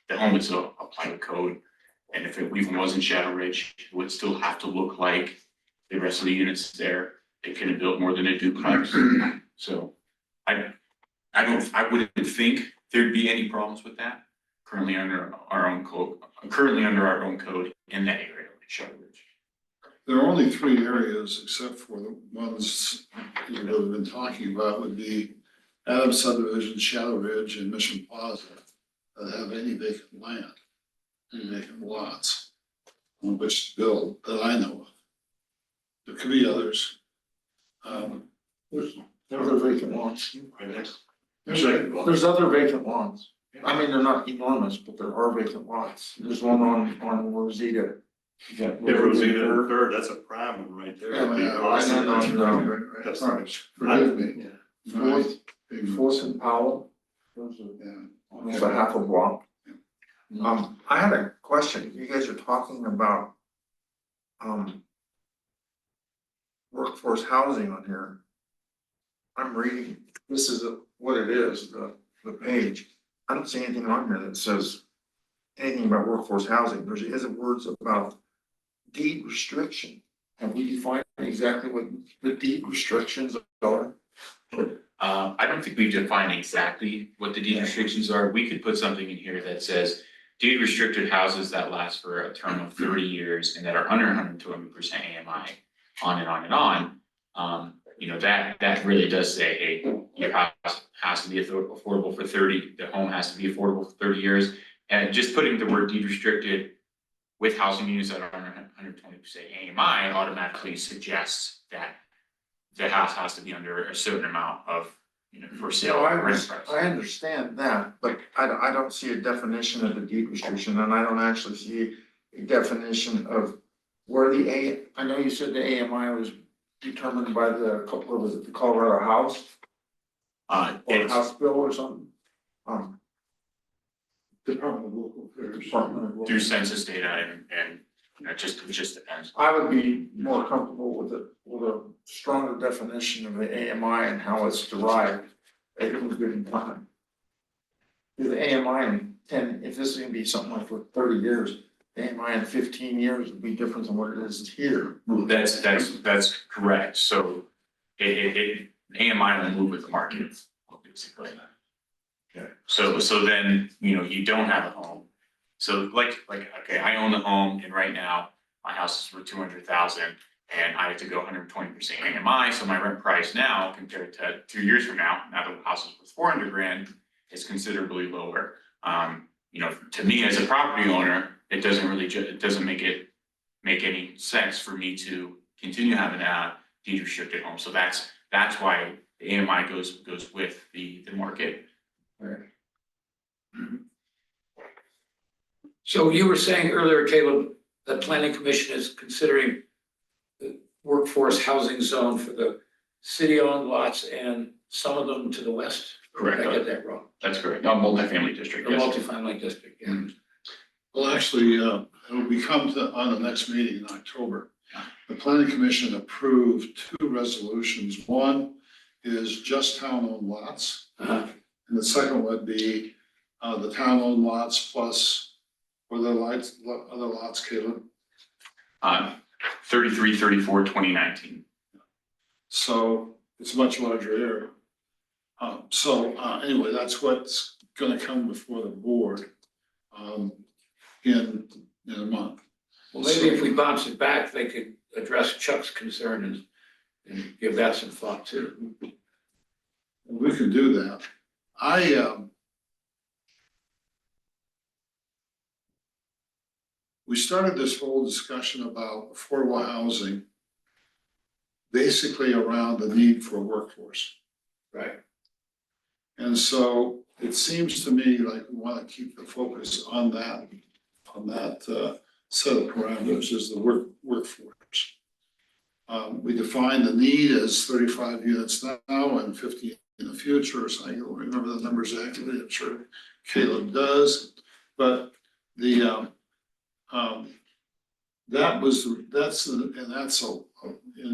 The home is a private code, and if it even was in Shadow Ridge, it would still have to look like the rest of the units there. It couldn't build more than a duplex, so I wouldn't think there'd be any problems with that. Currently under our own code in that area, like Shadow Ridge. There are only 3 areas, except for the ones that we've been talking about, would be Adams Subdivision, Shadow Ridge, and Mission Plaza, that have any vacant land, any vacant lots on which to build that I know of. There could be others. There's other vacant lots. There's other vacant lots. I mean, they're not enormous, but there are vacant lots. There's one on Rosita. Yeah, Rosita Third, that's a prime one right there. Yeah, And then on, That's All right, forgive me. Fourth and Powell, those are Yeah. almost a half a block. I had a question. You guys are talking about workforce housing on here. I'm reading, this is what it is, the page. I don't see anything on here that says anything about workforce housing. There is words about deed restriction. Have we defined exactly what the deed restrictions are? I don't think we've defined exactly what the deed restrictions are. We could put something in here that says deed restricted houses that last for a term of 30 years and that are under 120% AMI, on and on and on. You know, that really does say, hey, your house has to be affordable for 30, the home has to be affordable for 30 years. And just putting the word deed restricted with housing units that are under 120% AMI automatically suggests that the house has to be under a certain amount of, you know, for sale or rent price. I understand that, but I don't see a definition of the deed restriction, and I don't actually see a definition of where I know you said the AMI was determined by was it the Colorado House? Or It's, House Bill or something? Department of Local Affairs. Department of Local- through census data and, you know, it just depends. I would be more comfortable with a stronger definition of the AMI and how it's derived at any given time. The AMI in 10, if this is gonna be something like for 30 years, the AMI in 15 years would be different than what it is here. That's correct. So AMI will move with the market, basically. Okay. So then, you know, you don't have a home. So like, okay, I own the home and right now my house is for 200,000 and I have to go 120% AMI. So my rent price now compared to 2 years from now the house is worth 400 grand, is considerably lower. You know, to me as a property owner, it doesn't really, it doesn't make any sense for me to continue having a deed restricted home. So that's why the AMI goes with the market. So you were saying earlier, Caleb, that planning commission is considering the workforce housing zone for the city-owned lots and some of them to the west? Correct. Did I get that wrong? That's correct. No, multifamily district. The Yes. multifamily district, yeah. Well, actually, it'll become on the next meeting in October. The planning commission approved 2 resolutions. One is just town-owned lots. And the second would be the town-owned lots plus, what are the other lots, Caleb? 33, 34, 2019. So it's a much larger area. Anyway, that's what's gonna come before the board in a month. Well, maybe if we bounce it back, they could address Chuck's concern and give that some thought too. We can do that. We started this whole discussion about affordable housing basically around the need for a workforce. Right. And so it seems to me like we want to keep the focus on that set of parameters is the workforce. We define the need as 35 units now and 50 in the future, so I don't remember the numbers accurately, I'm sure Caleb does. But that's in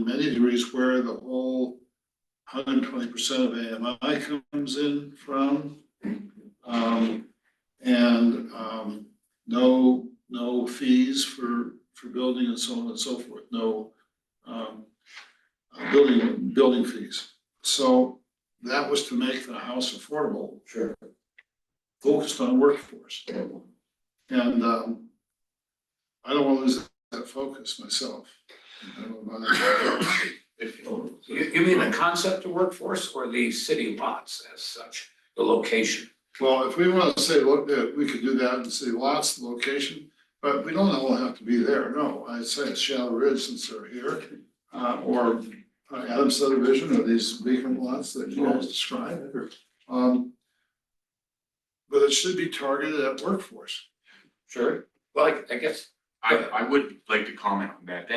many degrees where the whole 120% of AMI comes in from. No fees for building and so on and so forth, no building fees. So that was to make the house affordable. Sure. Focused on workforce. And I don't want to lose that focus myself. You mean the concept of workforce or the city lots as such, the location? Well, if we want to say, look, we could do that and say lots, the location, but we don't all have to be there. No, I'd say it's Shadow Ridge since they're here, or Adams subdivision or these vacant lots that you guys described. But it should be targeted at workforce. Sure. Well, I guess. I would like to comment on that.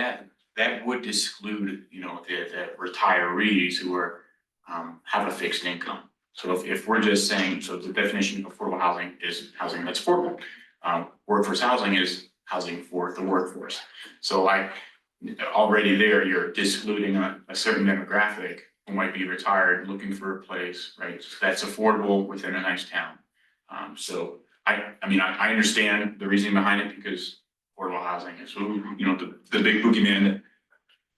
That would exclude, you know, the retirees who are have a fixed income. So if we're just saying, so the definition of affordable housing is housing that's affordable. Workforce housing is housing for the workforce. So already there, you're excluding a certain demographic who might be retired, looking for a place, right? That's affordable within a nice town. So I mean, I understand the reasoning behind it because affordable housing is, you know, the big boogeyman that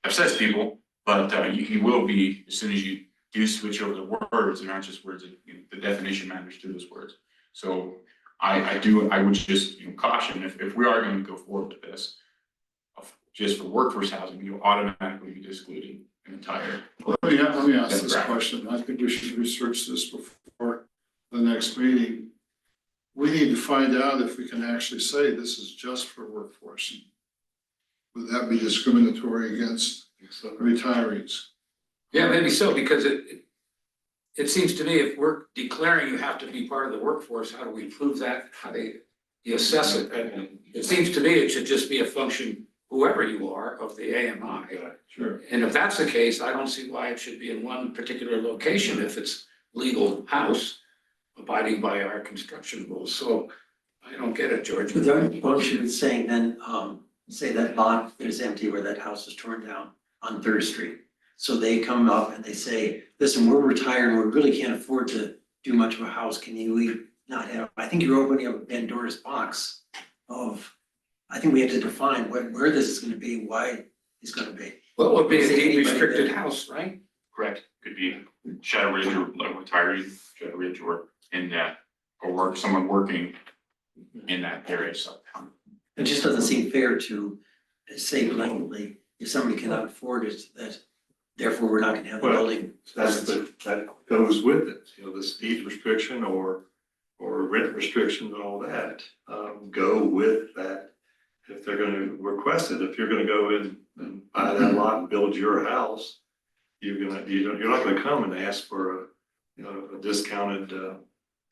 upsets people, but you will be, as soon as you do switch over the words, they're not just words, the definition matters to those words. So I would just, caution, if we are going to go forward with this, just for workforce housing, you'll automatically be excluding an entire. Let me ask this question. I think we should research this before the next meeting. We need to find out if we can actually say this is just for workforce. Would that be discriminatory against retirees? Yeah, maybe so, because it seems to me if we're declaring you have to be part of the workforce, how do we prove that? How do you assess it? And it seems to me it should just be a function, whoever you are, of the AMI. Sure. And if that's the case, I don't see why it should be in one particular location if it's legal house abiding by our construction rules. So I don't get it, George. But the motion is saying then, say that lot is empty where that house is torn down on Third Street. So they come up and they say, listen, we're retired, we really can't afford to do much of a house, can you not have, I think you're opening up a Pandora's box of, I think we have to define where this is gonna be, why it's gonna be. Well, it would be a Say deed anybody restricted that- house, right? Correct, could be Shadow Ridge or like retiree, Shadow Ridge or in that, or someone working in that area, so. It just doesn't seem fair to say blankly, if somebody cannot afford it, that therefore we're not gonna have the Well, building. that goes with it, this deed restriction or rent restrictions and all that, go with that. If they're gonna request it, if you're gonna go in and buy that lot and build your house, you're not gonna come and ask for a discounted,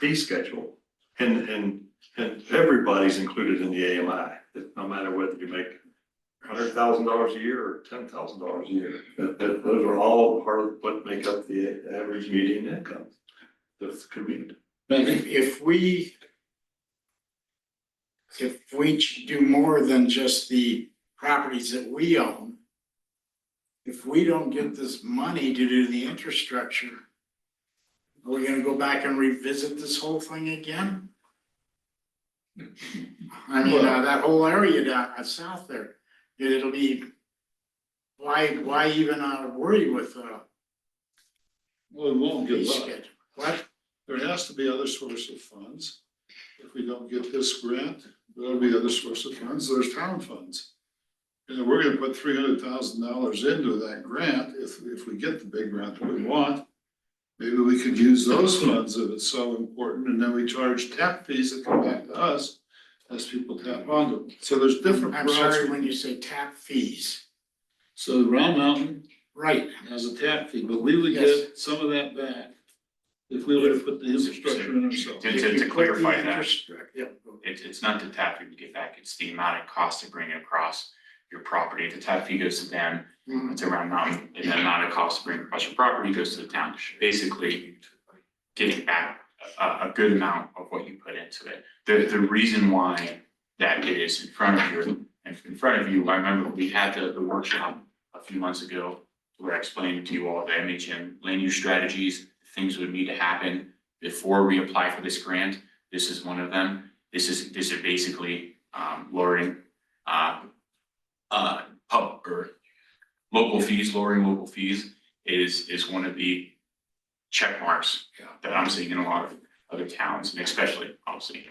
fee schedule. And everybody's included in the AMI, no matter whether you make $100,000 a year or $10,000 a year. Those are all part of what make up the average median income. That's convenient. If we do more than just the properties that we own, if we don't get this money to do the infrastructure, are we gonna go back and revisit this whole thing again? I mean, that whole area down south there, it'll be, why even worry with Well, it won't get fee left. schedule? What? There has to be other source of funds. If we don't get this grant, there'll be other source of funds. There's town funds. And we're gonna put $300,000 into that grant if we get the big grant that we want. Maybe we could use those funds if it's so important, and then we charge tap fees that come back to us as people tap onto them. So there's different I'm routes. sorry, when you say tap fees. So Round Mountain Right. has a tap fee, but we would Yes. get some of that back if we would have put the infrastructure in ourselves. To clarify that, Yeah. it's not the tap fee we get back, it's the amount it costs to bring it across your property. The tap fee goes to them, it's around Mountain, and the amount it costs to bring it across your property goes to the town. Basically, getting back a good amount of what you put into it. The reason why that is in front of you, I remember we had the workshop a few months ago where I explained to you all the MHM land use strategies, things that would need to happen before we apply for this grant. This is one of them. This is basically lowering lowering local fees is one of the check marks that I'm seeing in a lot of other towns, and especially obviously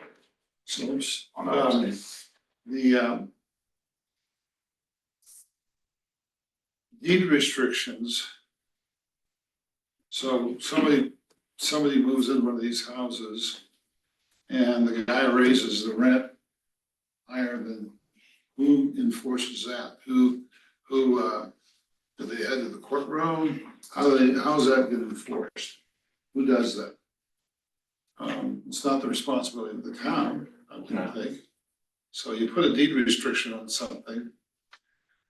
So, on the other side. the deed restrictions. So somebody moves in one of these houses and the guy raises the rent higher than, who enforces that? Who do they head to the courtroom? How's that get enforced? Who does that? It's not the responsibility of the town, I don't think. So you put a deed restriction on something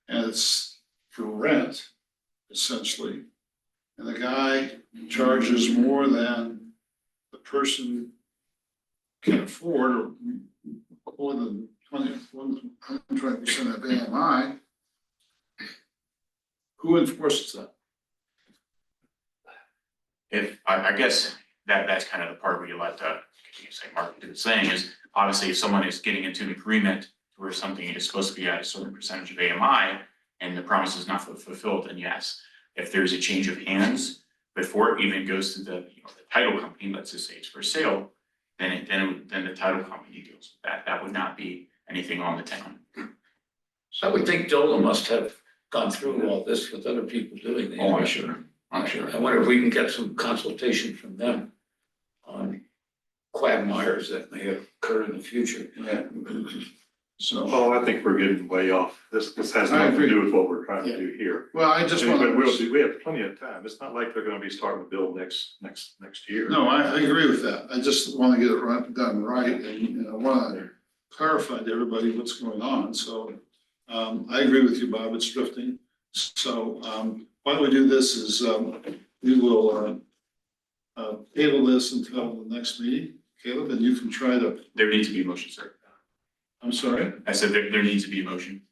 and it's for rent, essentially. And the guy charges more than the person can afford, or more than 20% of AMI. Who enforces that? If, I guess that's kind of the part where you let the, you say Mark did saying is, obviously if someone is getting into an agreement where something is supposed to be at a certain percentage of AMI and the promise is not fulfilled, then yes. If there's a change of hands before it even goes to the title company, let's just say it's for sale, then the title company deals with that. That would not be anything on the town. I would think DOLA must have gone through all this with other people doing the. Oh, I'm sure. I wonder if we can get some consultation from them on quagmires that may occur in the future. So, Oh, I think we're getting way off. This has I nothing to agree. do with what we're trying to do here. well, I just want But to. we have plenty of time. It's not like they're gonna be starting to build next year. No, I agree with that. I just want to get it right, done right, and, you know, I want to clarify to everybody what's going on, so. I agree with you, Bob, it's drifting. So, why don't we do this is, we will, table this until the next meeting, Caleb, and you can try to, There needs to be a motion, sir. I'm sorry? I said there needs to be a motion.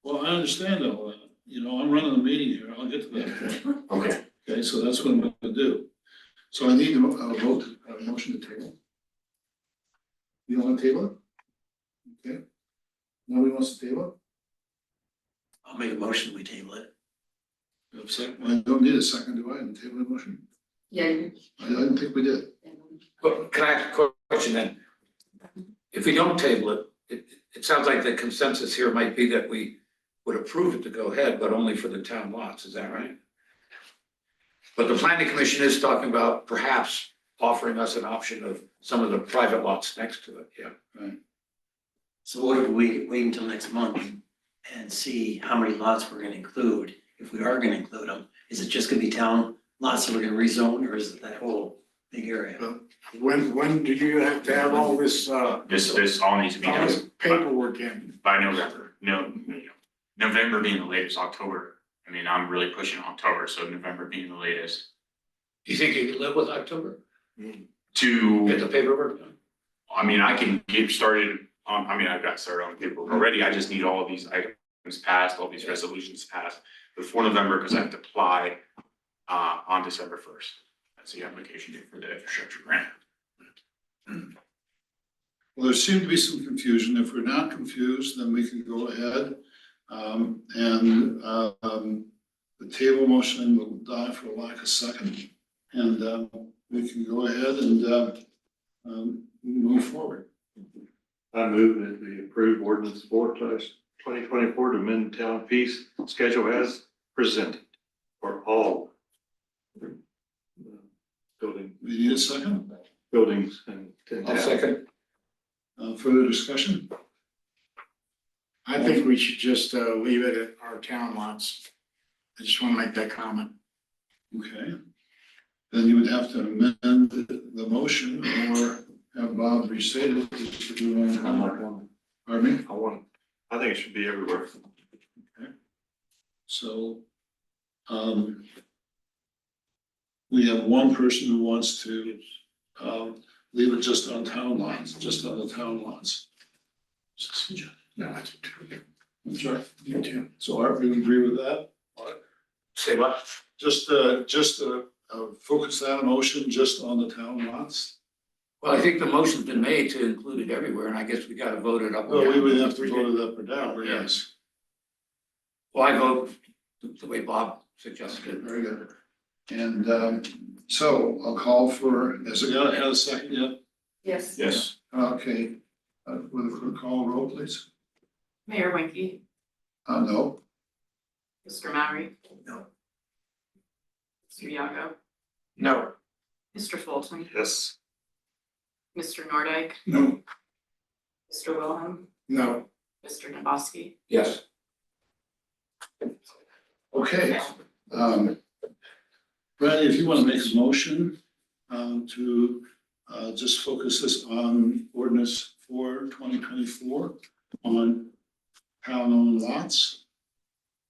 Well, I understand all that, you know, I'm running a meeting here, I'll get to that. Okay. Okay, so that's what I'm gonna do. So I need a vote, a motion to table. You don't want to table it? Okay. Nobody wants to table it? I'll make a motion, we table it. You have a second? Well, I don't need a second, do I, in table the motion? Yeah, I didn't think we did. But can I ask a question then? If we don't table it, it sounds like the consensus here might be that we would approve it to go ahead, but only for the town lots, is that right? But the planning commission is talking about perhaps offering us an option of some of the private lots next to it, yeah. Right. So what if we wait until next month and see how many lots we're gonna include? If we are gonna include them, is it just gonna be town lots that we're gonna rezone, or is it that whole big area? When do you have to have all this, This all needs to be all this done paperwork in? by November. November being the latest, October. I mean, I'm really pushing October, so November being the latest. Do you think you could live with October? Get To, the paperwork done? I mean, I can get started on, I mean, I've got started on paperwork already. I just need all of these items passed, all these resolutions passed before November, because I have to apply on December 1st. That's the application date for the infrastructure grant. Well, there seemed to be some confusion. If we're not confused, then we can go ahead. The table motion will die for lack of second. And we can go ahead and move forward. I move that we approve ordinance 4/2024 to amend town fees schedule as presented for all building, We need a second. buildings in I'll town. second. Further discussion? I think we should just leave it at our town lots. I just wanna make that comment. Okay. Then you would have to amend the motion or have Bob restate it. If you want. I'm not going. Pardon me? I think it should be everywhere. So, we have one person who wants to, leave it just on town lots, just on the town lots. No, that's true. I'm sorry. You too. So Art, we agree with that? Say what? Just focus that motion just on the town lots? Well, I think the motion's been made to include it everywhere, and I guess we gotta vote it up. or Well, we down. would have to vote it up or down, yes. Well, I vote the way Bob suggested. Very good. And, so I'll call for, has it got, had a second yet? yes. Yes. Okay, will the clerk call roll, please? Mayor Winkie, No, Mr. Mowry. No. Mr. Yago, No. Mr. Fulton, Yes. Mr. Nordike, no, Mr. Wilhelm, No, Mr. Nabosky. Yes. okay. Randy, if you want to make a motion, to, just focus this on ordinance 4/2024 on town-owned lots,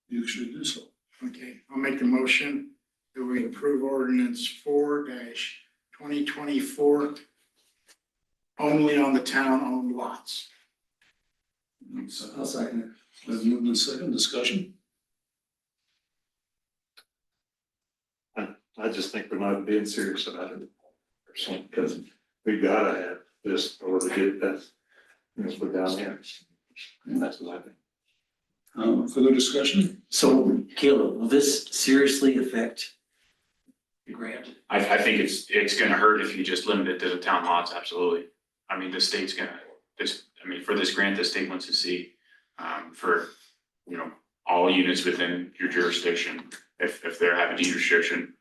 you should do so. okay, I'll make a motion that we approve ordinance 4/2024 only on the town-owned lots. I'll second it. Then moved in second, discussion? I just think we're not being serious about it. Because we gotta have this in order to get that, put down there. And that's what I think. Further discussion? So Caleb, will this seriously affect grant? I think it's gonna hurt if you just limit it to the town lots, absolutely. I mean, the state's gonna, for this grant, the state wants to see, for, you know, all units within your jurisdiction, if they're having deed restriction,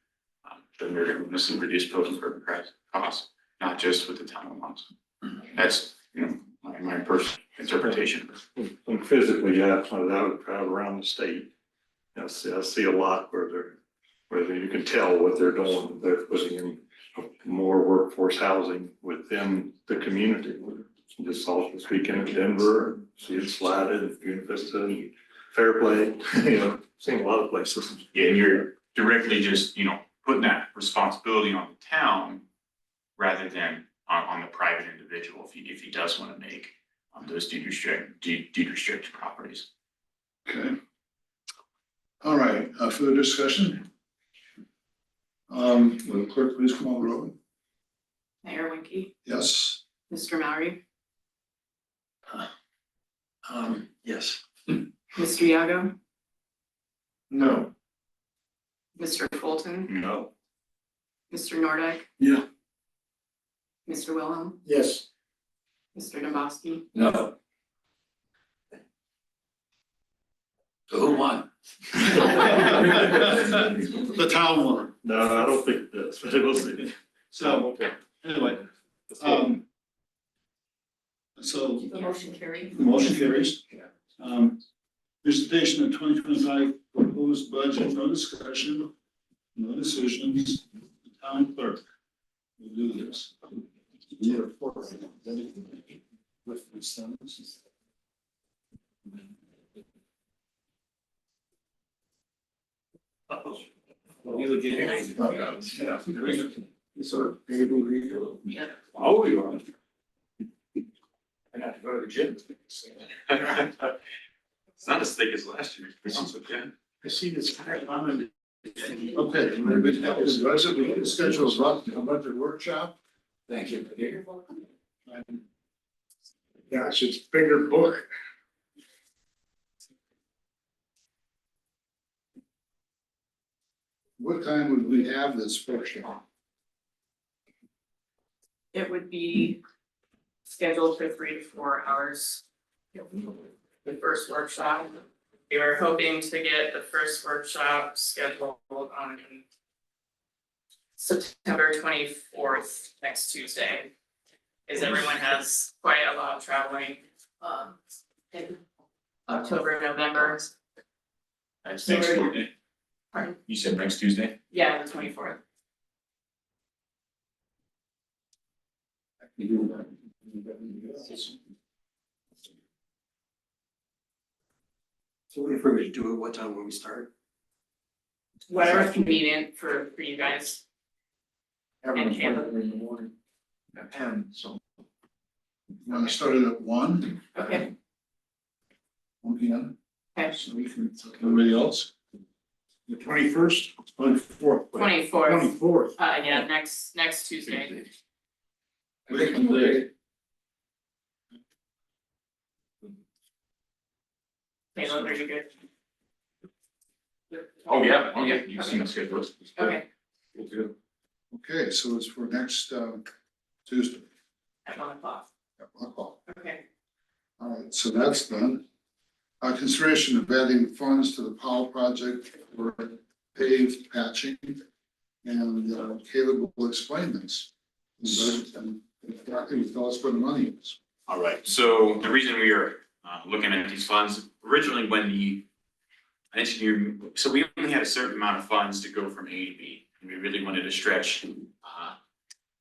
then they're gonna see reduced postal permit costs, not just with the town lots. That's, you know, my personal interpretation. And physically, yeah, I would travel around the state. I see a lot where you can tell what they're doing. They're putting in more workforce housing within the community. Just also speaking of Denver, and see it slided, and Buena Vista, and Fairplay, you know, seen a lot of places. Yeah, and you're directly just, you know, putting that responsibility on the town rather than on the private individual if he does want to make those deed restricted properties. Okay. All right, further discussion? Will the clerk please call the roll? Mayor Winkie, Yes. Mr. Mallory, Yes. Mr. Yago, No. Mr. Fulton, No. Mr. Nordike. Yeah. Mr. Wilhelm, Yes. Mr. Dombrowski, No. So who won? The town one. No, I don't think it does, but we'll see. So, anyway, so The motion carried. the motion carries. Presentation of 2025 proposed budget, no discussion, no decisions, the town clerk will do this. Yeah, with the sentences. Oh, you are. I got to go to the gym. It's not as thick as last year. I see this kind of common. Okay, we can schedule a budget workshop. Thank you. Gosh, it's bigger book. What time would we have this workshop? it would be scheduled for 3 to 4 hours. The first workshop, we were hoping to get the first workshop scheduled on September 24th, next Tuesday. As everyone has quite a lot of traveling in October, November. Next Tuesday. Pardon? You said next Tuesday? Yeah, the 24th. So if we were to do it, what time will we start? Whatever's convenient for you guys. Having an appointment in the morning at 10, so. Want to start it at 1? Okay. 1 p.m. Okay. So we can, everybody else? The 21st, 24th. 24th. 24th. Yeah, next Tuesday. Caleb, are you good? Oh, yeah, you've seen the schedule. Okay, Okay, so it's for next Tuesday at 1 o'clock. at 1 o'clock. Okay. All right, so that's done. Consideration of adding funds to the Powell project for paved patching. And Caleb will explain this. And I think tell us where the money is. All right, so the reason we are looking at these funds, originally when the engineer, so we only had a certain amount of funds to go from A to B. And we really wanted to stretch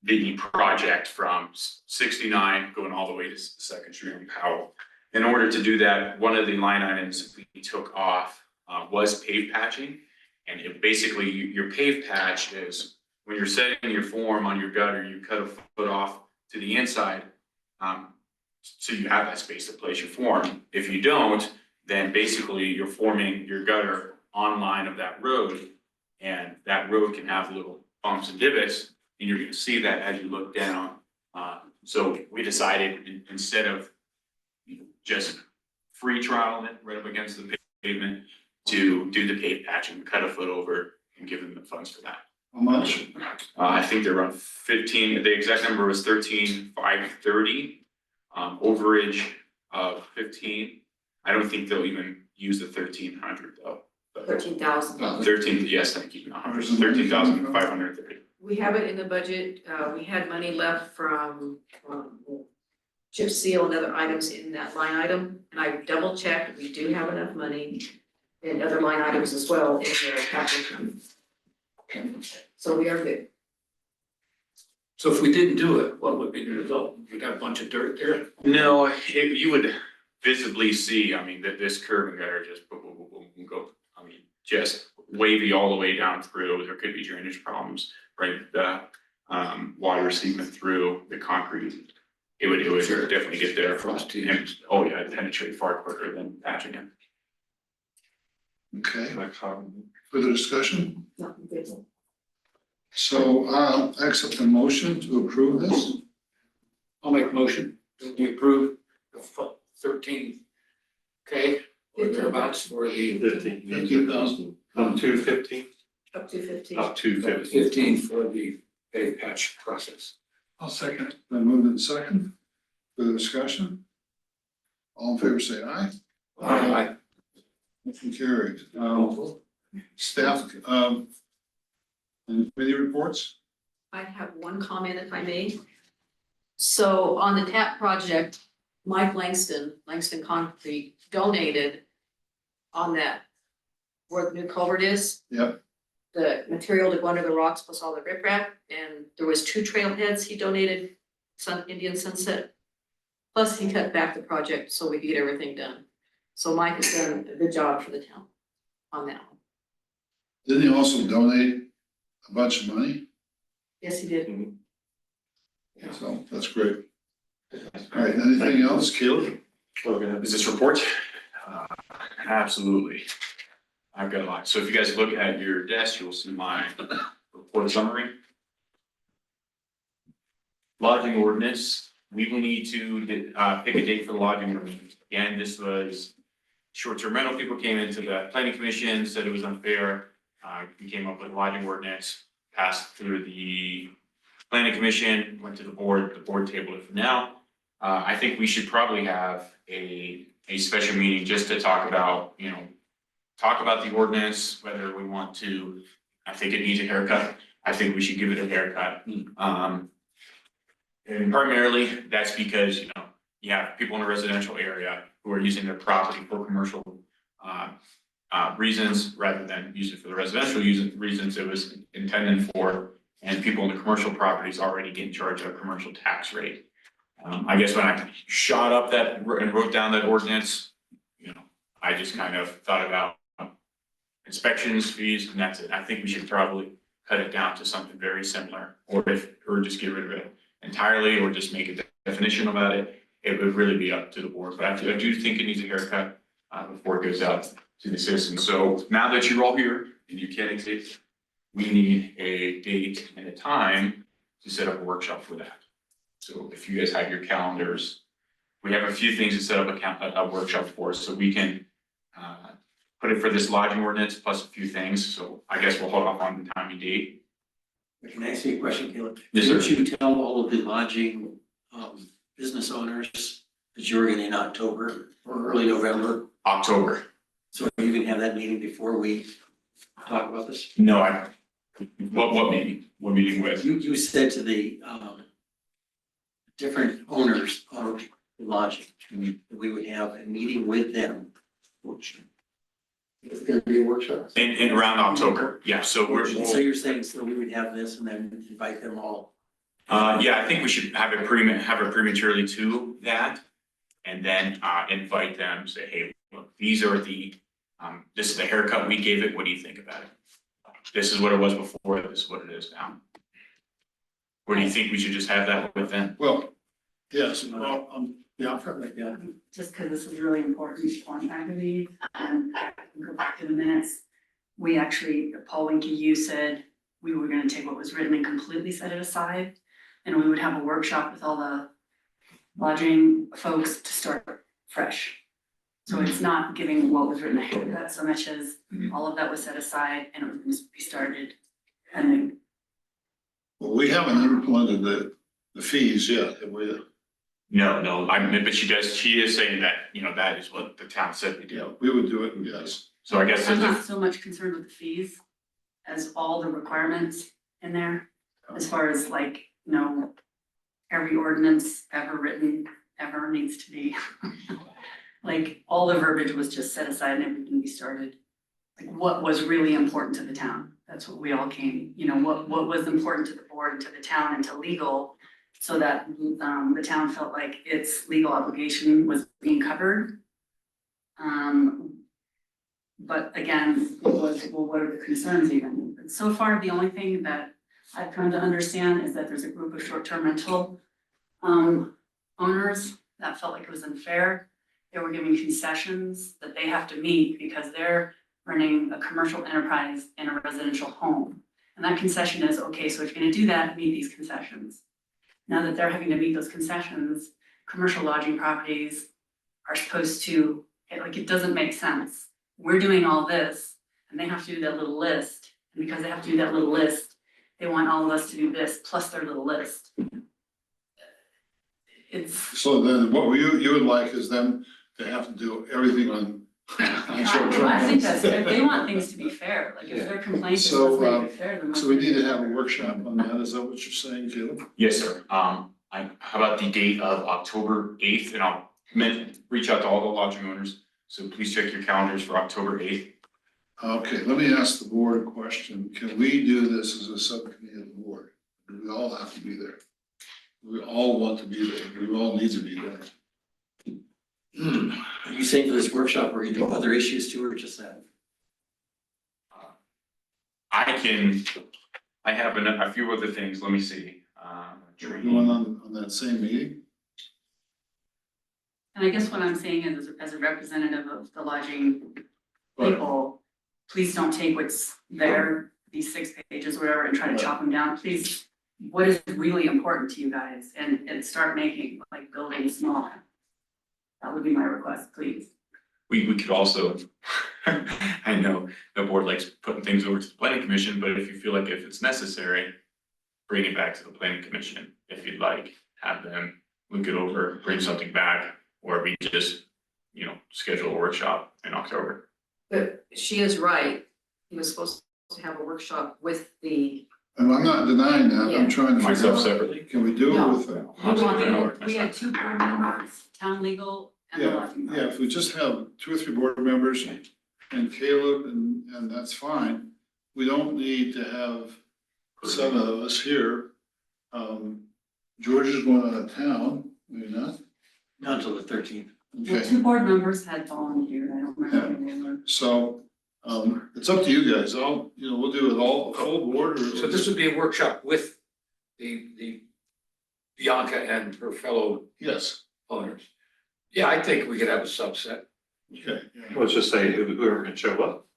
the project from 69 going all the way to Second Street and Powell. In order to do that, one of the line items we took off was pave patching. And it basically, your pave patch is when you're setting your form on your gutter, you cut a foot off to the inside. So you have that space to place your form. If you don't, then basically you're forming your gutter on line of that road. And that road can have little bumps and divots, and you're gonna see that as you look down. So we decided instead of just free trialing it right up against the pavement, to do the pave patch and cut a foot over and give them the funds for that. How much? I think they're around 15, the exact number was 13,530. Overage of 15. I don't think they'll even use the 1,300 though. 13,000. 13, yes, thank you, 13,530. We have it in the budget, we had money left from, chip seal and other items in that line item, and I double checked, we do have enough money in other line items as well in the capital. So we are good. So if we didn't do it, what would be the result? We got a bunch of dirt there. No, you would visibly see, I mean, that this curve and gutter just boom, boom, boom, boom, boom, go, I mean, just wavy all the way down through. There could be drainage problems, right? The water seeping through the concrete. It would Sure. definitely get there. Frosty. And, oh yeah, it'd penetrate far quicker than patching it. Okay, further discussion? No, good. So, I accept the motion to approve this. I'll make a motion, that we approve the 13K or thereabouts for the 15,000. Up to 15. Up to 15. Up to 50. 15 for the pay patch process. I'll second it. Then moved in second. Further discussion? All in favor, say aye. Aye. Motion carried. Staff, and committee reports? I have one comment if I may. So on the TAP project, Mike Langston Concrete donated on that where the new culvert is. Yep. The material to go under the rocks plus all the riprap, and there was 2 trailheads he donated, Indian Sunset. Plus he cut back the project so we could get everything done. So Mike has done a good job for the town on that one. Didn't he also donate a bunch of money? Yes, he did. So that's great. All right, anything else, Caleb? Is this report? Absolutely. I've got a lot. So if you guys look at your desk, you'll see my report summary. Lodging ordinance, we will need to pick a date for the lodging ordinance. Again, this was short-term rental people came into the planning commission, said it was unfair. We came up with a lodging ordinance, passed through the planning commission, went to the board tabled it for now. I think we should probably have a special meeting just to talk about, talk about the ordinance, whether we want to, I think it needs a haircut. I think we should give it a haircut. And primarily, that's because, you have people in a residential area who are using their property for commercial reasons rather than use it for the residential reasons it was intended for. And people in the commercial properties already getting charged a commercial tax rate. I guess when I shot up that and wrote down that ordinance, I just kind of thought about inspections, fees, and that's it. I think we should probably cut it down to something very similar, or just get rid of it entirely, or just make a definition about it. It would really be up to the board, but I do think it needs a haircut before it goes out to the citizens. So now that you're all here and you can exit, we need a date and a time to set up a workshop for that. So if you guys have your calendars, we have a few things to set up a workshop for, so we can put it for this lodging ordinance plus a few things. So I guess we'll hold off on the time and date. Can I ask you a question, Caleb? Yes, sir. Didn't you tell all of the lodging business owners that you were going in October or early November? October. So you can have that meeting before we talk about this? No, what meeting? What meeting with? You said to the different owners of the lodging, that we would have a meeting with them. It's gonna be a workshop. In around October, yeah, so So you're saying, so we would have this and then invite them all? yeah, I think we should have it prematurely to that. And then invite them, say, hey, look, these are the, this is the haircut we gave it, what do you think about it? This is what it was before, this is what it is now. Or do you think we should just have that with them? Well, yes, well, yeah. Just because this is really important on activity, and I can go back to the minutes. We actually, Paul Winkie, you said we were gonna take what was written and completely set it aside. And we would have a workshop with all the lodging folks to start fresh. So it's not giving what was written a haircut so much as all of that was set aside and it was be started And Well, we haven't implemented the fees yet, have we? No, but she is saying that, that is what the town said we Yeah, do. we would do it, yes. So I guess I'm that's not so much concerned with the fees as all the requirements in there, as far as like, every ordinance ever written, ever needs to be. Like, all the verbiage was just set aside and everything we started. Like, what was really important to the town? That's what we all came, what was important to the board and to the town and to legal, so that the town felt like its legal obligation was being covered. But again, it was, well, what are the concerns even? But so far, the only thing that I've come to understand is that there's a group of short-term rental owners that felt like it was unfair. They were giving concessions that they have to meet because they're running a commercial enterprise in a residential home. And that concession is, okay, so if you're gonna do that, meet these concessions. Now that they're having to meet those concessions, commercial lodging properties are supposed to, it doesn't make sense. We're doing all this and they have to do that little list. And because they have to do that little list, they want all of us to do this plus their little list. It's, So then what you would like is them to have to do everything on short-term. I think that's, they want things to be fair, like if they're complaining, it's So, not fair, then. So we need to have a workshop on that, is that what you're saying, Caleb? Yes, sir. How about the date of October 8th, and I'll reach out to all the lodging owners. So please check your calendars for October 8th. Okay, let me ask the board a question. Can we do this as a subcommittee of the board? Do we all have to be there? We all want to be there. We all need to be there. Are you saying for this workshop, we're gonna do other issues too, or just that? I have a few other things, let me see. Everyone on that same meeting? And I guess what I'm saying is, as a representative of the lodging people, please don't take what's there, these 6 pages, whatever, and try to chop them down, please. What is really important to you guys, and start making, like, buildings smaller. That would be my request, please. We could also, I know the board likes putting things over to the planning commission, but if you feel like if it's necessary, bring it back to the planning commission. If you'd like, have them look it over, bring something back, or we just, schedule a workshop in October. But she is right, he was supposed to have a workshop with the. And I'm not denying that, I'm trying to figure Myself out, separately. can we do it No. with them? We had 2 board members, town legal and the Yeah, lodging. yeah, if we just have 2 or 3 board members and Caleb, and that's fine. We don't need to have 7 of us here. George is going out of town, maybe not, Not until the 13th. The okay, 2 board members had volunteered, I don't remember who they were. so, it's up to you guys, we'll do it all, full board or. So this would be a workshop with the Bianca and her fellow Yes, owners. Yeah, I think we could have a subset. okay, Let's just say whoever can show up.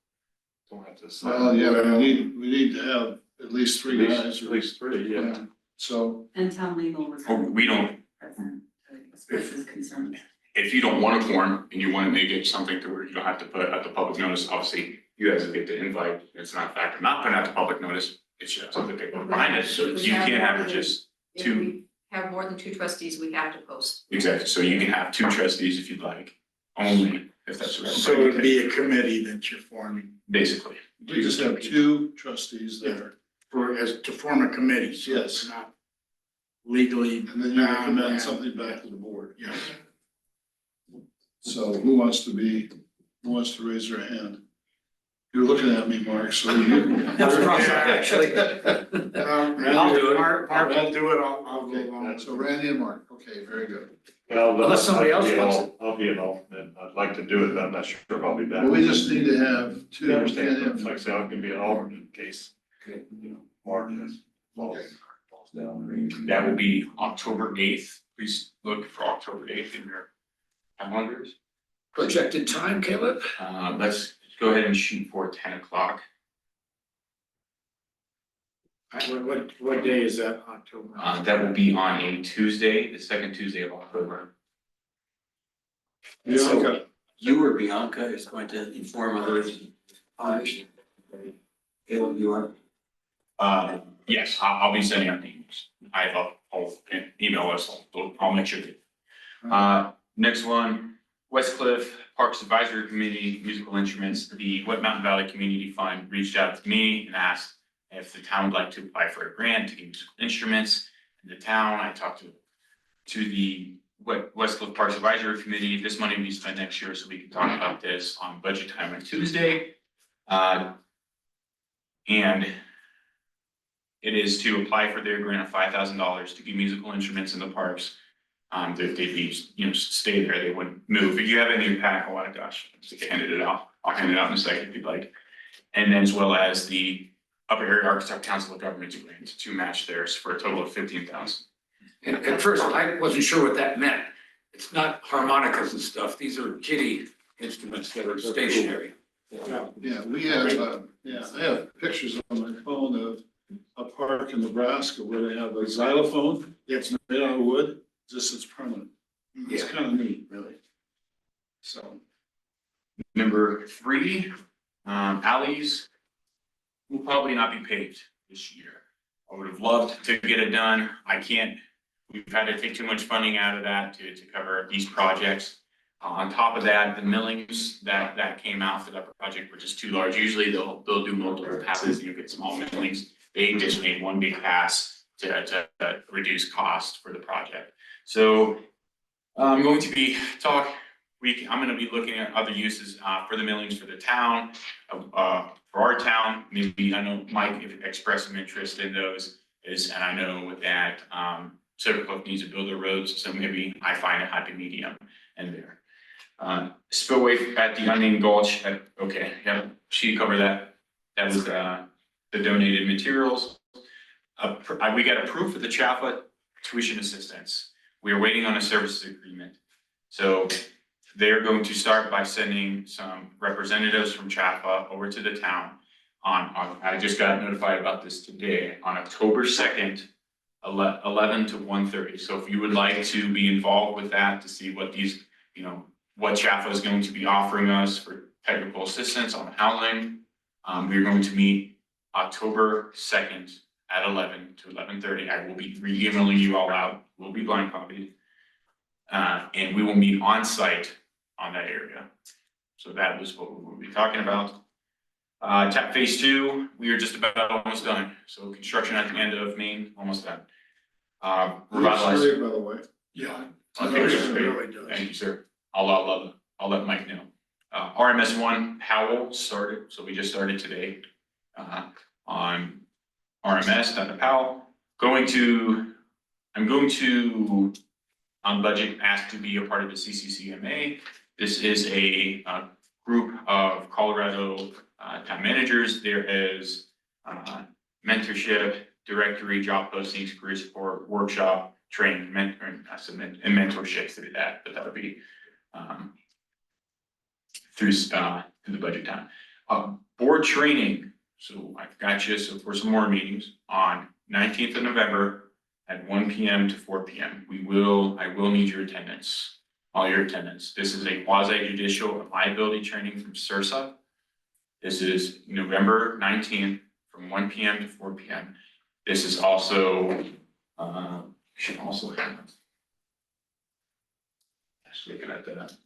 Don't have to say. well, yeah, we need to have at least 3 guys. At least 3, yeah. So, And town legal was. Oh, we don't. Present, to express his concerns. If you don't want a form and you want to make it something to where you don't have to put out the public notice, obviously you guys will get the invite. It's not a fact of not putting out the public notice. It's just something that goes behind it. So you can't have it just If 2. we have more than 2 trustees, we have to post. Exactly. So you can have 2 trustees if you'd like, only if that's what. So it'd be a committee that you're forming Basically. we just have 2 trustees there, to form a committee, so it's Yes. not legally. and then you recommend something back to the board. Yes. So who wants to raise their hand? You're looking at me, Mark, so you. That's cross out, actually. I'll do it. Mark will do it, I'll go along. So Randy and Mark, okay, very good. Well, Unless somebody else wants it. I'll be an alternate. I'd like to do it, but I'm not sure if I'll be back. Well, we just need to have 2. I understand, like I said, I can be an alternate in case, Mark is. That will be October 8th. Please look for October 8th in your calendars. Projected time, Caleb? Let's go ahead and shoot for 10 o'clock. What day is that, October? That will be on a Tuesday, the 2nd Tuesday of October. Bianca, You or Bianca is going to inform others. Caleb, you are? Yes, I'll be sending out names. I'll email us, I'll make sure that. Next one, Westcliff Parks Advisory Committee, musical instruments. The Wet Mountain Valley Community Fund reached out to me and asked if the town would like to apply for a grant to get musical instruments in the town. I talked to the Westcliff Parks Advisory Committee. This money will be spent next year, so we can talk about this on budget time on Tuesday. And it is to apply for their grant of $5,000 to get musical instruments in the parks. They'd be, stay there, they wouldn't move. If you have any pack, oh my gosh, just handed it out. I'll hand it out in a second if you'd like. And then as well as the Upper Area Arkansas Council of Governments grant to match theirs for a total of $15,000. And at first, I wasn't sure what that meant. It's not harmonicas and stuff. These are kiddie instruments that are stationary. Yeah, we have, I have pictures on my phone of a park in Nebraska where they have a xylophone. It's made out of wood, just it's permanent. It's kind of neat, really. So. Number 3, alleys will probably not be paved this year. I would have loved to get it done. I can't. We've had to take too much funding out of that to cover these projects. On top of that, the millings that came out for that project were just too large. Usually they'll do multiple passes, you get small millings. They just made one big pass to reduce cost for the project. So I'm going to be I'm going to be looking at other uses for the millings for the town, for our town. Maybe I know Mike expressed some interest in those, and I know that Silver needs to build their roads, so maybe I find a happy medium in there. Spillway at the Onion Gulch. She covered that. That was the donated materials. We got approved for the Chaffa tuition assistance. We are waiting on a services agreement. So they're going to start by sending some representatives from Chaffa over to the town I just got notified about this today, on October 2nd, 11 to 1:30. So if you would like to be involved with that to see what these, what Chaffa is going to be offering us for technical assistance on howling, we're going to meet October 2nd at 11 to 11:30. I will be re-emailing you all out. We'll be blind copied. And we will meet on site on that area. So that was what we will be talking about. TAP phase 2, we are just about almost done. So construction at the end of Maine, almost done. Revitalize, by the way. Yeah. Thank you, sir. I'll let Mike know. RMS 1 Powell started, so we just started today on RMS down to Powell. I'm going to on budget ask to be a part of the CCCMA. This is a group of Colorado town managers. There is mentorship, directory, job postings, career support, workshop, training, mentoring, and mentorship through that. But that would be through the budget time. Board training. So I've got you. So for some more meetings on 19th of November at 1 p.m. to 4 p.m. I will need your attendance, all your attendance. This is a quasi-judicial liability training from CIRSA. This is November 19th from 1 p.m. to 4 p.m. This is also, should also have. Just looking at that.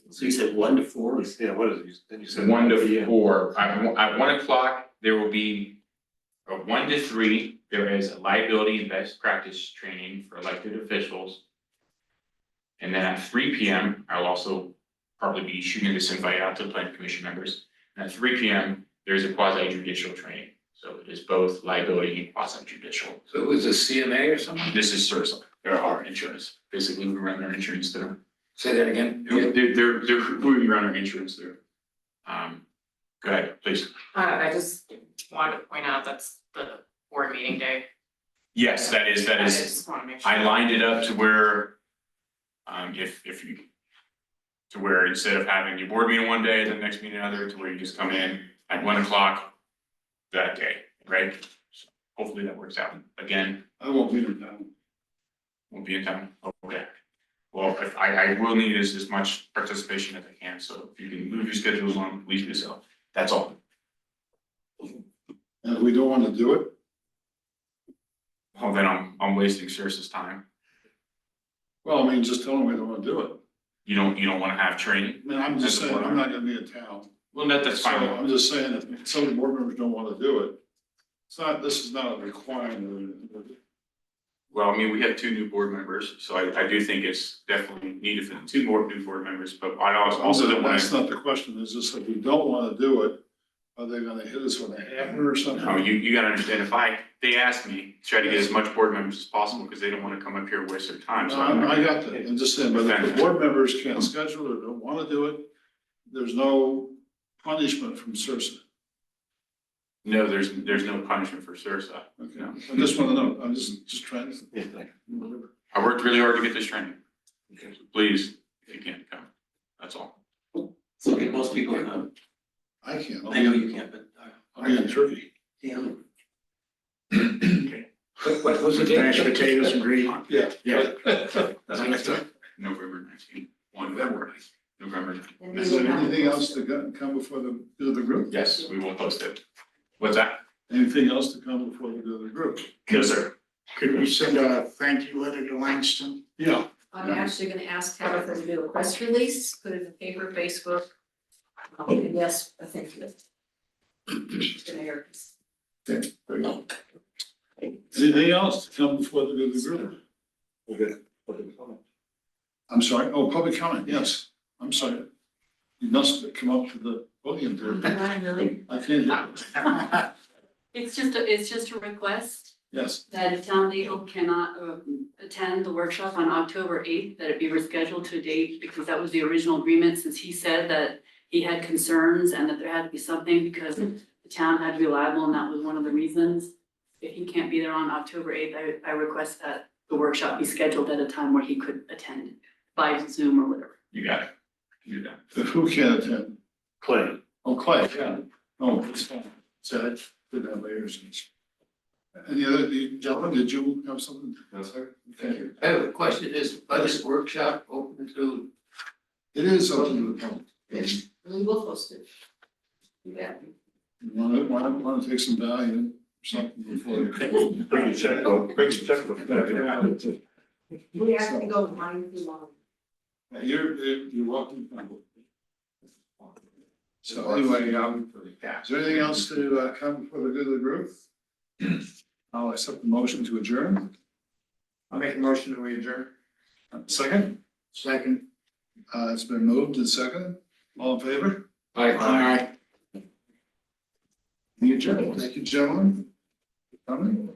So you said 1 to 4? Yeah, what is it? Then you said 1 to 4. At 1 o'clock, there will be 1 to 3. There is a liability and best practice training for elected officials. And then at 3 p.m., I'll also probably be shooting this invite out to the planning commission members. And at 3 p.m., there's a quasi-judicial training. So it is both liability and quasi-judicial. So it was a CMA or something? This is CIRSA. They're our insurance. Basically, we run their insurance through. Say that again? They're who we run our insurance through. Go ahead, please. I just wanted to point out that's the board meeting day. Yes, that is. I just wanna make sure. I lined it up to where, to where instead of having your board meeting one day, the next meeting another, to where you just come in at 1 o'clock that day, right? So hopefully that works out. Again, I won't be in town. won't be in town. Okay. Well, if I will need as much participation as I can, so if you can move your schedules on, please do so. That's all. And if we don't wanna do it, Well, then I'm wasting Sarah's time. well, I mean, just tell them we don't wanna do it. You don't wanna have training? I mean, I'm just As a saying, board I'm member. not gonna be in town. Well, that's So fine. I'm just saying, if some of the board members don't wanna do it, this is not a requirement. Well, I mean, we have 2 new board members, so I do think it's definitely needed for the 2 more new board members, but I also don't wanna. That's not the question, it's just if we don't wanna do it, are they gonna hit us with a hammer or something? No, you gotta understand, they asked me to try to get as much board members as possible, because they don't wanna come up here and waste their time, so. I got that, I'm just saying, but if the board members can't schedule or don't wanna do it, there's no punishment from CIRSA. No, there's no punishment for Sarah. Okay, I just wanna know, I'm just trying to. I worked really hard to get this training. So please, if you can't come, that's all. So can most people come? I can't. I know you can't, but. I'll be in Turkey. Damn. What was the date? Mashed potatoes and gravy. Yeah. Yeah. November 19th, November 19th. Is there anything else to come before the group? Yes, we will post it. What's that? Anything else to come before the group? Yes, sir. Could we send a thank you letter to Langston? Yeah. I'm actually gonna ask Tabitha to do a press release, put it in the paper, Facebook. And yes, I think it. It's gonna air. Okay, very good. Anything else to come before the group? Okay. I'm sorry, oh, public comment, yes, I'm sorry. You must come up to the podium there. Not really. I can't hear. It's just a request Yes, that if town legal cannot attend the workshop on October eighth, that it be rescheduled to a date, because that was the original agreement, since he said that he had concerns and that there had to be something because the town had to be liable, and that was one of the reasons. If he can't be there on October eighth, I request that the workshop be scheduled at a time where he could attend by Zoom or whatever. You got it. You do that. who can attend? Clay. Oh, Clay, yeah. Oh, it's fine. So I did that later. Any other, gentlemen, did you have something? No, sir. Thank you. I have a question, is budget workshop open to? It is open to the public. We will post it. Yeah. You wanna take some value or something before you. Bring your checkbook, bring your checkbook. We have to go behind too long. You're welcome. So anyway, is there anything else to come before the good of the group? I'll accept the motion to adjourn. I'll make a motion to adjourn. Second, Second. it's been moved and seconded. All in favor? Aye. The adjourn. Thank you, gentlemen. for coming.